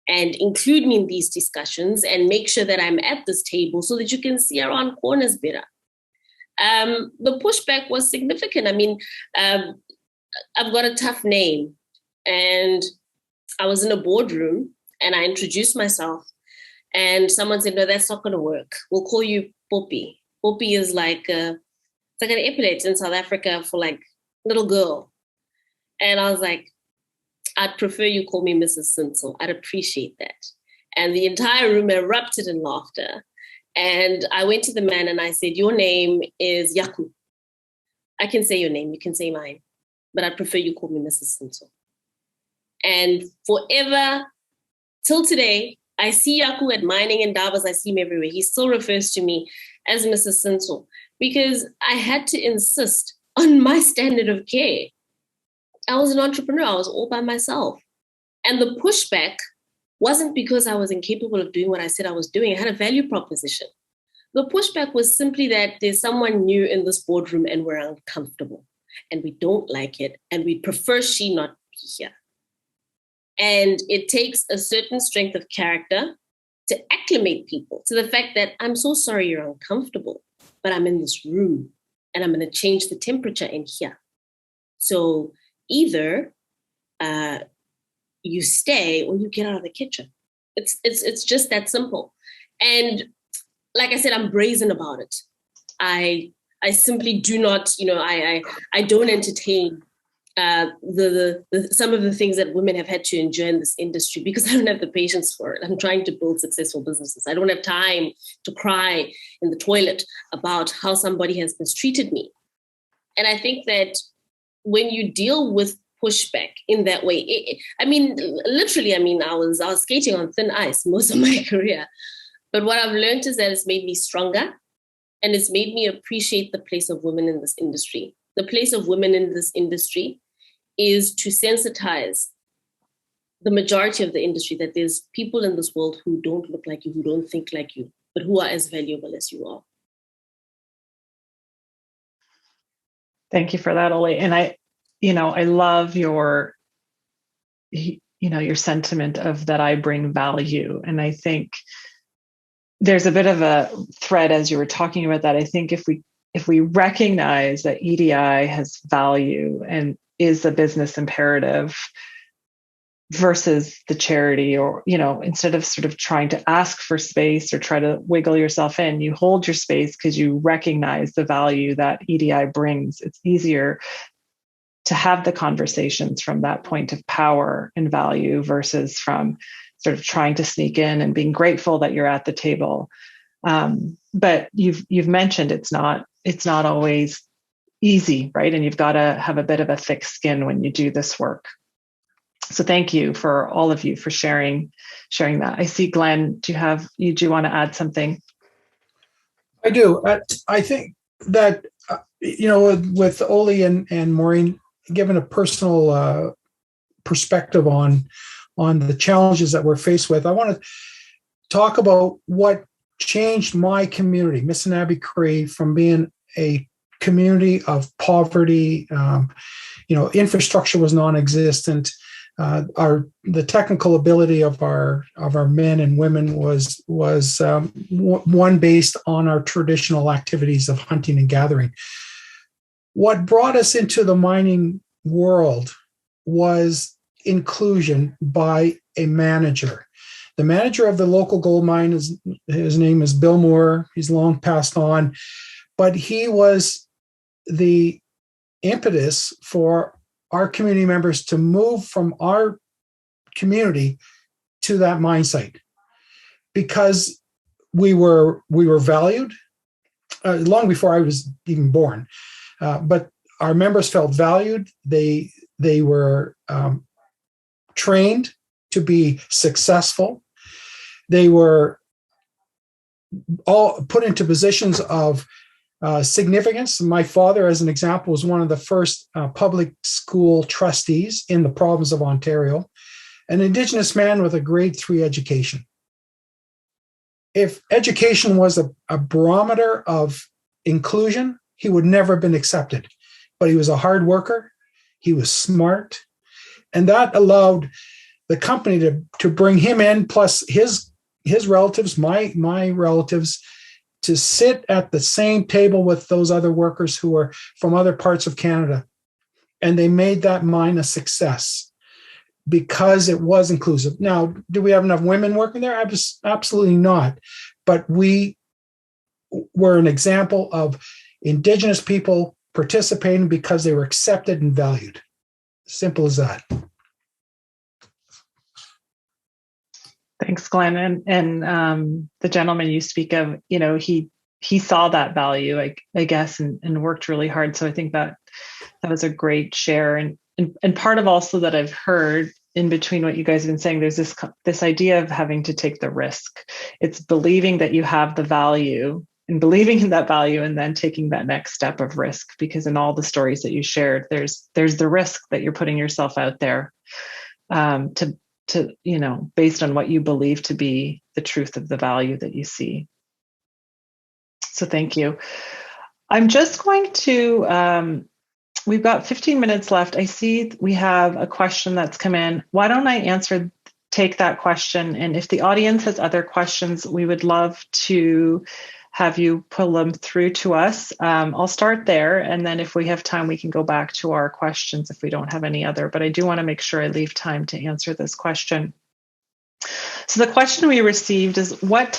And include me in these discussions and make sure that I'm at this table so that you can see around corners better. The pushback was significant. I mean, I've got a tough name, and I was in a boardroom and I introduced myself, and someone said, no, that's not going to work. We'll call you Poppy. Poppy is like, it's like an epithet in South Africa for like little girl. And I was like, I'd prefer you call me Mrs. Sentsho. I'd appreciate that. And the entire room erupted in laughter. And I went to the man and I said, your name is Yaku. I can say your name, you can say mine, but I'd prefer you call me Mrs. Sentsho. And forever, till today, I see Yaku at mining and Davos, I see him everywhere. He still refers to me as Mrs. Sentsho because I had to insist on my standard of care. I was an entrepreneur. I was all by myself. And the pushback wasn't because I was incapable of doing what I said I was doing. I had a value proposition. The pushback was simply that there's someone new in this boardroom and we're uncomfortable and we don't like it and we prefer she not be here. And it takes a certain strength of character to acclimate people to the fact that I'm so sorry you're uncomfortable, but I'm in this room and I'm going to change the temperature in here. So either you stay or you get out of the kitchen. It's just that simple. And like I said, I'm brazen about it. I simply do not, I don't entertain some of the things that women have had to endure in this industry because I don't have the patience for it. I'm trying to build successful businesses. I don't have time to cry in the toilet about how somebody has mistreated me. And I think that when you deal with pushback in that way, I was skating on thin ice most of my career. But what I've learned is that it's made me stronger and it's made me appreciate the place of women in this industry. The place of women in this industry is to sensitize the majority of the industry that there's people in this world who don't look like you, who don't think like you, but who are as valuable as you are. Thank you for that, Ole. And I love your sentiment of that I bring value. And I think there's a bit of a thread as you were talking about that. I think if we recognize that EDI has value and is a business imperative versus the charity, or, instead of sort of trying to ask for space or try to wiggle yourself in, you hold your space because you recognize the value that EDI brings. It's easier to have the conversations from that point of power and value versus from sort of trying to sneak in and being grateful that you're at the table. But you've mentioned it's not always easy, right? And you've got to have a bit of a thick skin when you do this work. So thank you for all of you for sharing that. I see Glenn, do you want to add something? I do. I think that, with Ole and Maureen, given a personal perspective on the challenges that we're faced with, I want to talk about what changed my community, Missinabbi Cree, from being a community of poverty. Infrastructure was non-existent. The technical ability of our men and women was one based on our traditional activities of hunting and gathering. What brought us into the mining world was inclusion by a manager. The manager of the local gold mine, his name is Bill Moore. He's long passed on, but he was the impetus for our community members to move from our community to that mine site because we were valued long before I was even born. But our members felt valued. They were trained to be successful. They were all put into positions of significance. My father, as an example, was one of the first public school trustees in the province of Ontario, an Indigenous man with a grade 3 education. If education was a barometer of inclusion, he would never have been accepted. But he was a hard worker. He was smart. And that allowed the company to bring him in, plus his relatives, my relatives, to sit at the same table with those other workers who were from other parts of Canada. And they made that mine a success because it was inclusive. Now, do we have enough women working there? Absolutely not. But we were an example of Indigenous people participating because they were accepted and valued. Simple as that. Thanks, Glenn. And the gentleman you speak of, he saw that value, I guess, and worked really hard. So I think that was a great share. And part of also that I've heard in between what you guys have been saying, there's this idea of having to take the risk. It's believing that you have the value and believing in that value, and then taking that next step of risk, because in all the stories that you shared, there's the risk that you're putting yourself out there to based on what you believe to be the truth of the value that you see. So thank you. I'm just going to, we've got 15 minutes left. I see we have a question that's come in. Why don't I take that question? And if the audience has other questions, we would love to have you pull them through to us. I'll start there. And then if we have time, we can go back to our questions if we don't have any other. But I do want to make sure I leave time to answer this question. So the question we received is, what are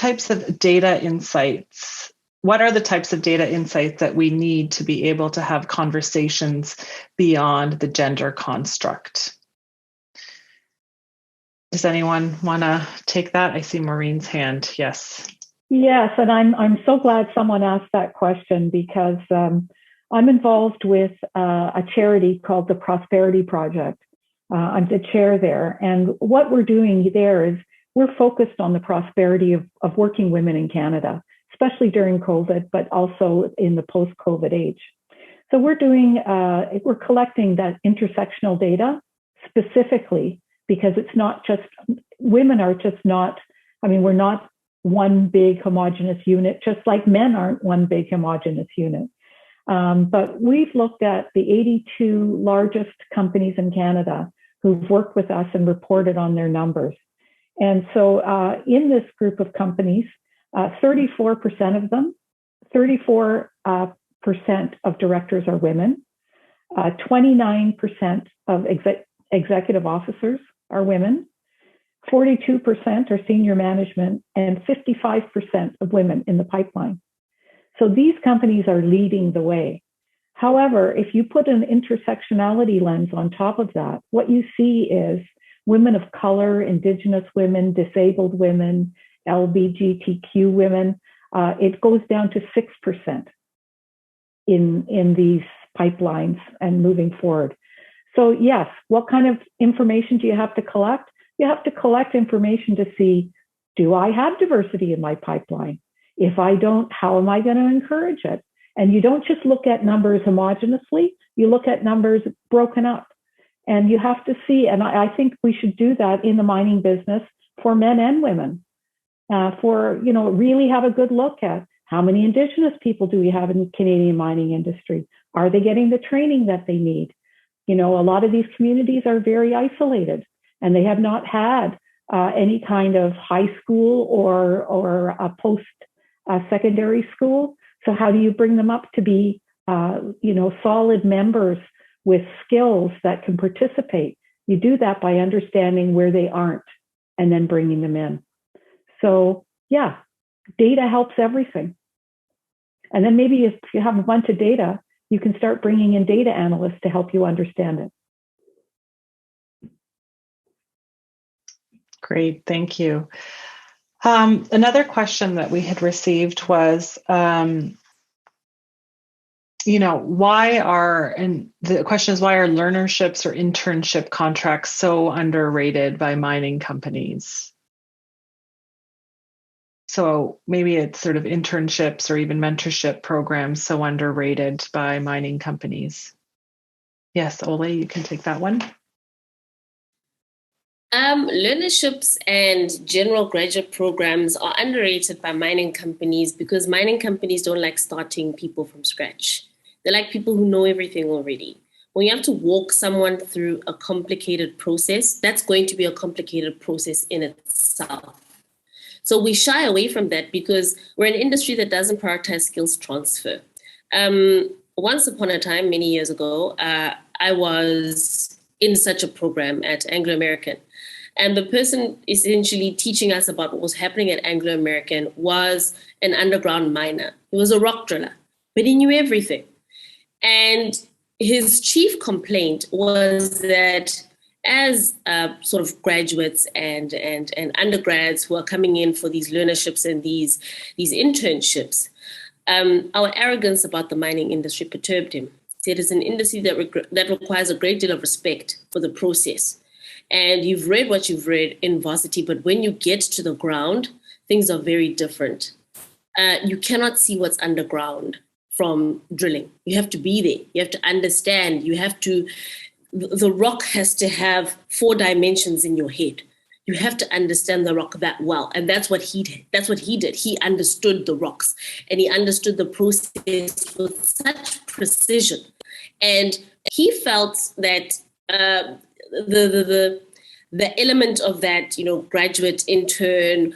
the types of data insights that we need to be able to have conversations beyond the gender construct? Does anyone want to take that? I see Maureen's hand. Yes. Yes, and I'm so glad someone asked that question, because I'm involved with a charity called the Prosperity Project. I'm the chair there, and what we're doing there is we're focused on the prosperity of working women in Canada, especially during COVID, but also in the post-COVID age. So we're collecting that intersectional data specifically, because it's not just, women are just not, we're not one big homogenous unit, just like men aren't one big homogenous unit. But we've looked at the 82 largest companies in Canada who've worked with us and reported on their numbers. And so in this group of companies, 34% of them, 34% of directors are women, 29% of executive officers are women, 42% are senior management, and 55% of women in the pipeline. So these companies are leading the way. However, if you put an intersectionality lens on top of that, what you see is women of color, Indigenous women, disabled women, LGBTQ women, it goes down to 6% in these pipelines and moving forward. So yes, what kind of information do you have to collect? You have to collect information to see, do I have diversity in my pipeline? If I don't, how am I going to encourage it? And you don't just look at numbers homogenously, you look at numbers broken up. And you have to see, and I think we should do that in the mining business for men and women, really have a good look at how many Indigenous people do we have in the Canadian mining industry? Are they getting the training that they need? A lot of these communities are very isolated, and they have not had any kind of high school or a post-secondary school. So how do you bring them up to be, solid members with skills that can participate? You do that by understanding where they aren't and then bringing them in. So yeah, data helps everything. And then maybe if you have a bunch of data, you can start bringing in data analysts to help you understand it. Great, thank you. Another question that we had received was, why are learnerships or internship contracts so underrated by mining companies? So maybe it's sort of internships or even mentorship programs so underrated by mining companies. Yes, Ole, you can take that one. Learnerships and general graduate programs are underrated by mining companies because mining companies don't like starting people from scratch. They like people who know everything already. When you have to walk someone through a complicated process, that's going to be a complicated process in itself. So we shy away from that because we're an industry that doesn't prioritize skills transfer. Once upon a time, many years ago, I was in such a program at Anglo American. And the person essentially teaching us about what was happening at Anglo American was an underground miner. He was a rock driller, but he knew everything. And his chief complaint was that as sort of graduates and undergrads who are coming in for these learnerships and these internships, our arrogance about the mining industry perturbed him. He said it's an industry that requires a great deal of respect for the process. And you've read what you've read in varsity, but when you get to the ground, things are very different. You cannot see what's underground from drilling. You have to be there. You have to understand. The rock has to have 4 dimensions in your head. You have to understand the rock that well. And that's what he did. He understood the rocks and he understood the process with such precision. And he felt that the element of that, graduate intern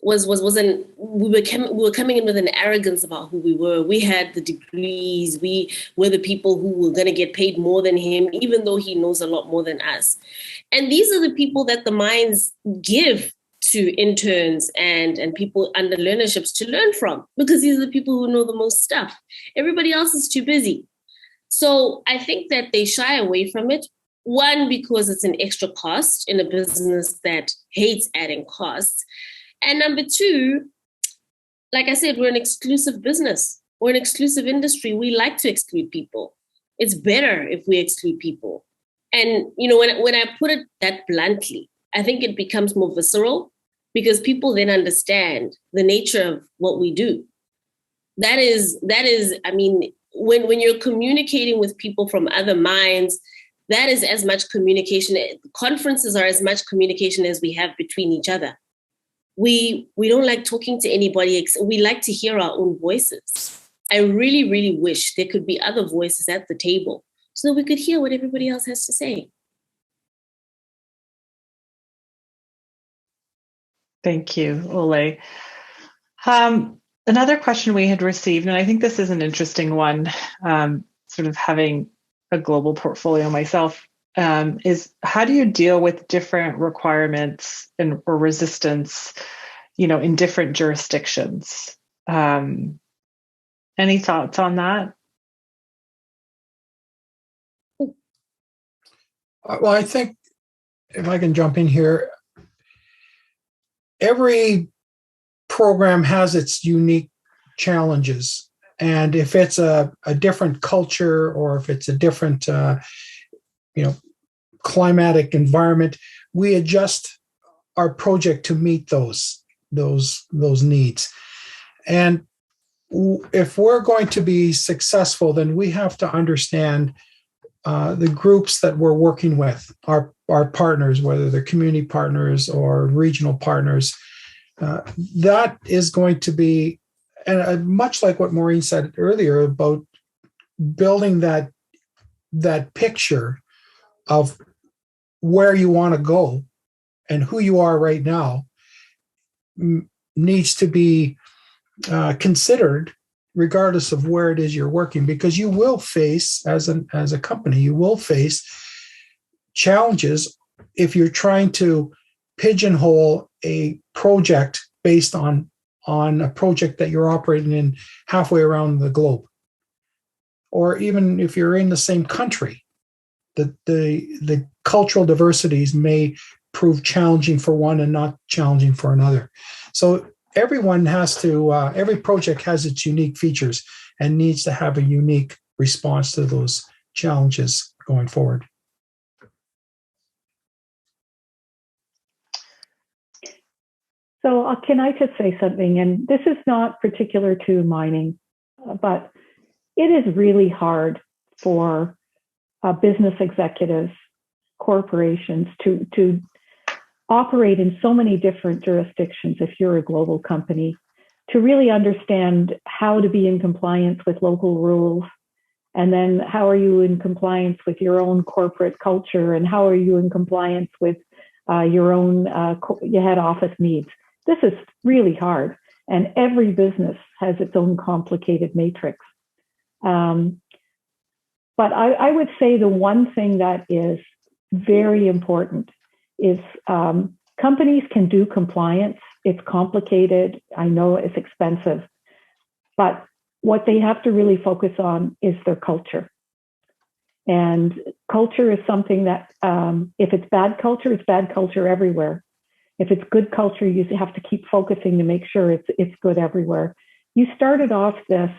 wasn't. We were coming in with an arrogance about who we were. We had the degrees. We were the people who were going to get paid more than him, even though he knows a lot more than us. And these are the people that the mines give to interns and people under learnerships to learn from, because these are the people who know the most stuff. Everybody else is too busy. So I think that they shy away from it. One, because it's an extra cost in a business that hates adding costs. And number 2, like I said, we're an exclusive business. We're an exclusive industry. We like to exclude people. It's better if we exclude people. And, when I put it that bluntly, I think it becomes more visceral because people then understand the nature of what we do. That is, I mean, when you're communicating with people from other mines, that is as much communication. Conferences are as much communication as we have between each other. We don't like talking to anybody. We like to hear our own voices. I really, really wish there could be other voices at the table so that we could hear what everybody else has to say. Thank you, Ole. Another question we had received, and I think this is an interesting one, sort of having a global portfolio myself, is how do you deal with different requirements or resistance, in different jurisdictions? Any thoughts on that? Well, I think if I can jump in here, every program has its unique challenges. And if it's a different culture or if it's a different, climatic environment, we adjust our project to meet those needs. And if we're going to be successful, then we have to understand the groups that we're working with, our partners, whether they're community partners or regional partners. That is going to be, and much like what Maureen said earlier about building that picture of where you want to go and who you are right now needs to be considered regardless of where it is you're working, because you will face, as a company, you will face challenges if you're trying to pigeonhole a project based on a project that you're operating in halfway around the globe. Or even if you're in the same country, the cultural diversities may prove challenging for one and not challenging for another. So everyone has to, every project has its unique features and needs to have a unique response to those challenges going forward. So can I just say something? And this is not particular to mining, but it is really hard for business executives, corporations to operate in so many different jurisdictions if you're a global company, to really understand how to be in compliance with local rules, and then how are you in compliance with your own corporate culture, and how are you in compliance with your own your head office needs. This is really hard, and every business has its own complicated matrix. But I would say the one thing that is very important is companies can do compliance. It's complicated. I know it's expensive, but what they have to really focus on is their culture. And culture is something that, if it's bad culture everywhere. If it's good culture, you have to keep focusing to make sure it's good everywhere. You started off this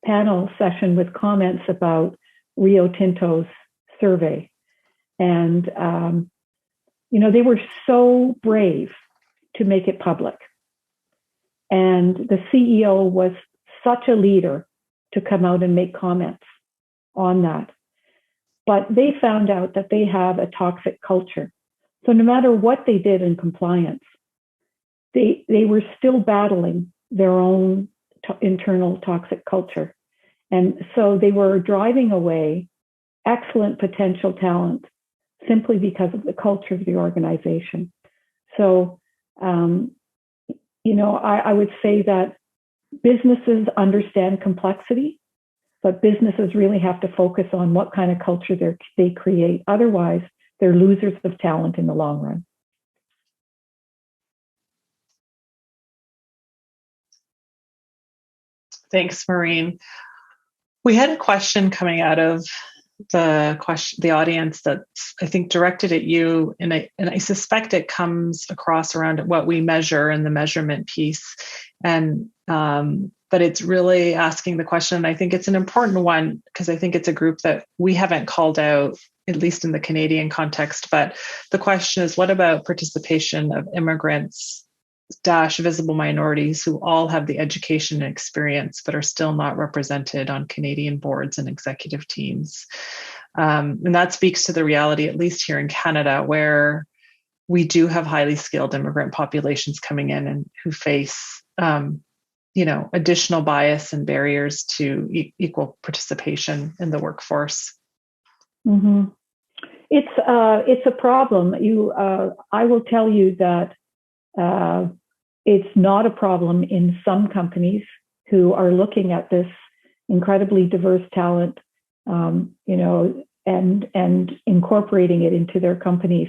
panel session with comments about Rio Tinto's survey. And they were so brave to make it public. And the CEO was such a leader to come out and make comments on that. But they found out that they have a toxic culture. So no matter what they did in compliance, they were still battling their own internal toxic culture. And so they were driving away excellent potential talent simply because of the culture of the organization. So, I would say that businesses understand complexity, but businesses really have to focus on what kind of culture they create. Otherwise, they're losers of talent in the long run. Thanks, Maureen. We had a question coming out of the audience that I think directed at you, and I suspect it comes across around what we measure in the measurement piece, and but it's really asking the question, and I think it's an important one because I think it's a group that we haven't called out, at least in the Canadian context. But the question is, what about participation of immigrants - visible minorities who all have the education and experience but are still not represented on Canadian boards and executive teams? And that speaks to the reality, at least here in Canada, where we do have highly skilled immigrant populations coming in and who face additional bias and barriers to equal participation in the workforce. Mm-hmm. It's a problem. I will tell you that it's not a problem in some companies who are looking at this incredibly diverse talent, and incorporating it into their companies.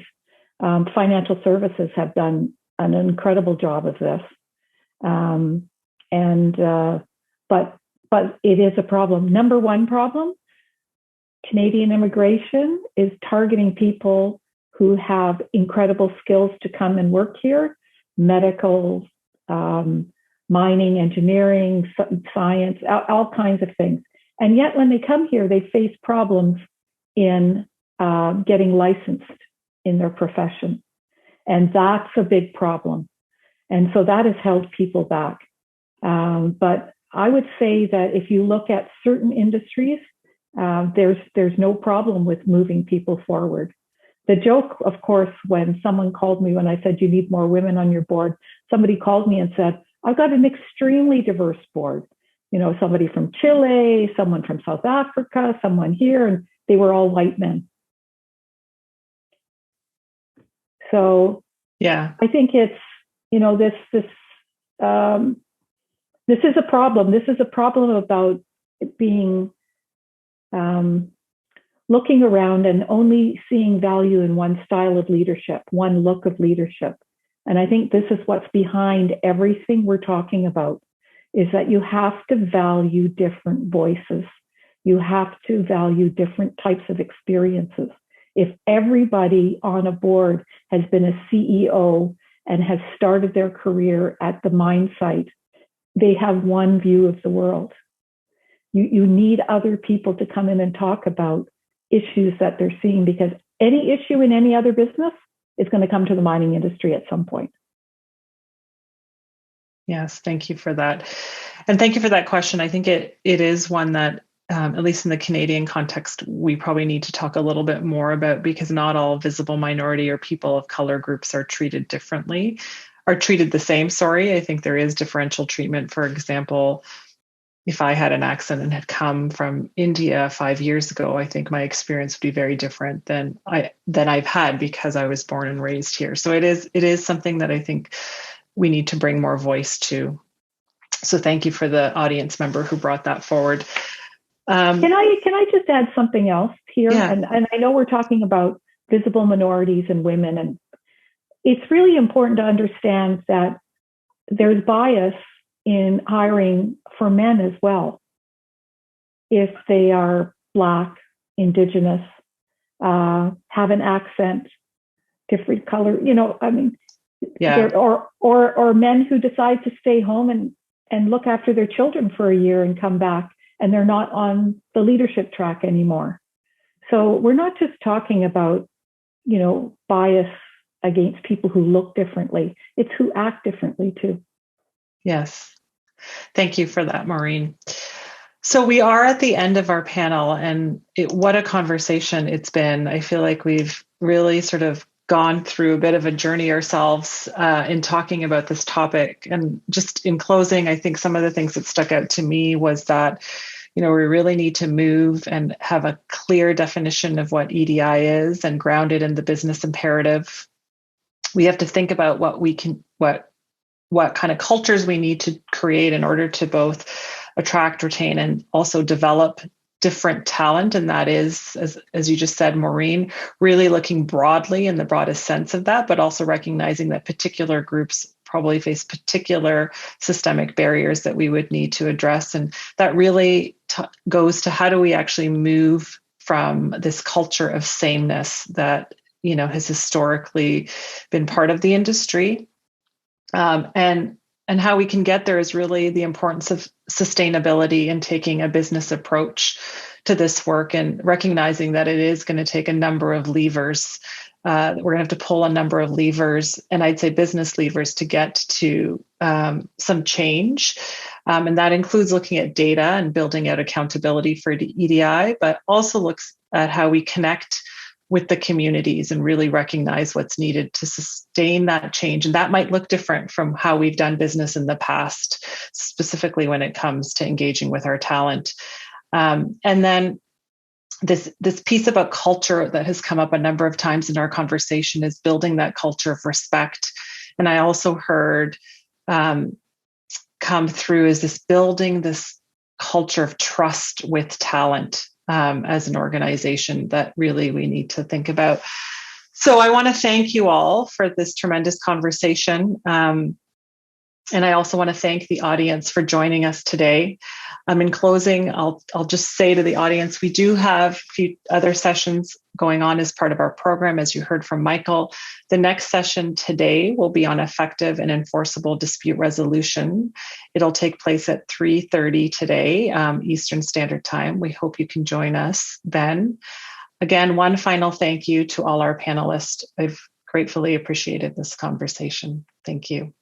Financial services have done an incredible job of this, but it is a problem. Number one problem: Canadian immigration is targeting people who have incredible skills to come and work here. Medical, mining, engineering, science, all kinds of things. And yet when they come here, they face problems in getting licensed in their profession. And that's a big problem. And so that has held people back. But I would say that if you look at certain industries, there's no problem with moving people forward. The joke, of course, when someone called me when I said you need more women on your board, somebody called me and said, I've got an extremely diverse board. Somebody from Chile, someone from South Africa, someone here, and they were all white men. So yeah, I think it's, this is a problem. This is a problem about it being looking around and only seeing value in one style of leadership, one look of leadership. And I think this is what's behind everything we're talking about, is that you have to value different voices. You have to value different types of experiences. If everybody on a board has been a CEO and has started their career at the mine site, they have one view of the world. You need other people to come in and talk about issues that they're seeing, because any issue in any other business is going to come to the mining industry at some point. Yes, thank you for that. And thank you for that question. I think it is one that, at least in the Canadian context, we probably need to talk a little bit more about, because not all visible minority or people of color groups are treated differently, are treated the same. I think there is differential treatment. For example, if I had an accent and had come from India 5 years ago, I think my experience would be very different than I've had because I was born and raised here. So it is something that I think we need to bring more voice to. So thank you for the audience member who brought that forward. Can I just add something else here? Yeah. And I know we're talking about visible minorities and women, and it's really important to understand that there's bias in hiring for men as well. If they are Black, Indigenous, have an accent, different color, yeah. or men who decide to stay home and look after their children for a year and come back, and they're not on the leadership track anymore. So we're not just talking about, bias against people who look differently. It's who act differently too. Yes. Thank you for that, Maureen. So we are at the end of our panel, and what a conversation it's been. I feel like we've really sort of gone through a bit of a journey ourselves in talking about this topic. And just in closing, I think some of the things that stuck out to me was that, we really need to move and have a clear definition of what EDI is and ground it in the business imperative. We have to think about what kind of cultures we need to create in order to both attract, retain, and also develop different talent. And that is, as you just said, Maureen, really looking broadly in the broadest sense of that, but also recognizing that particular groups probably face particular systemic barriers that we would need to address. And that really goes to how do we actually move from this culture of sameness that, has historically been part of the industry. And how we can get there is really the importance of sustainability and taking a business approach to this work and recognizing that it is going to take a number of levers. We're going to have to pull a number of levers, and I'd say business levers, to get to some change. And that includes looking at data and building out accountability for EDI, but also looks at how we connect with the communities and really recognize what's needed to sustain that change. And that might look different from how we've done business in the past, specifically when it comes to engaging with our talent. And then this piece about culture that has come up a number of times in our conversation is building that culture of respect. And I also heard come through is this building this culture of trust with talent. As an organization that really we need to think about. So I want to thank you all for this tremendous conversation. And I also want to thank the audience for joining us today. In closing, I'll just say to the audience, we do have a few other sessions going on as part of our program, as you heard from Michael. The next session today will be on effective and enforceable dispute resolution. It'll take place at 3:30 today, Eastern Standard Time. We hope you can join us then. Again, one final thank you to all our panelists. I've gratefully appreciated this conversation. Thank you.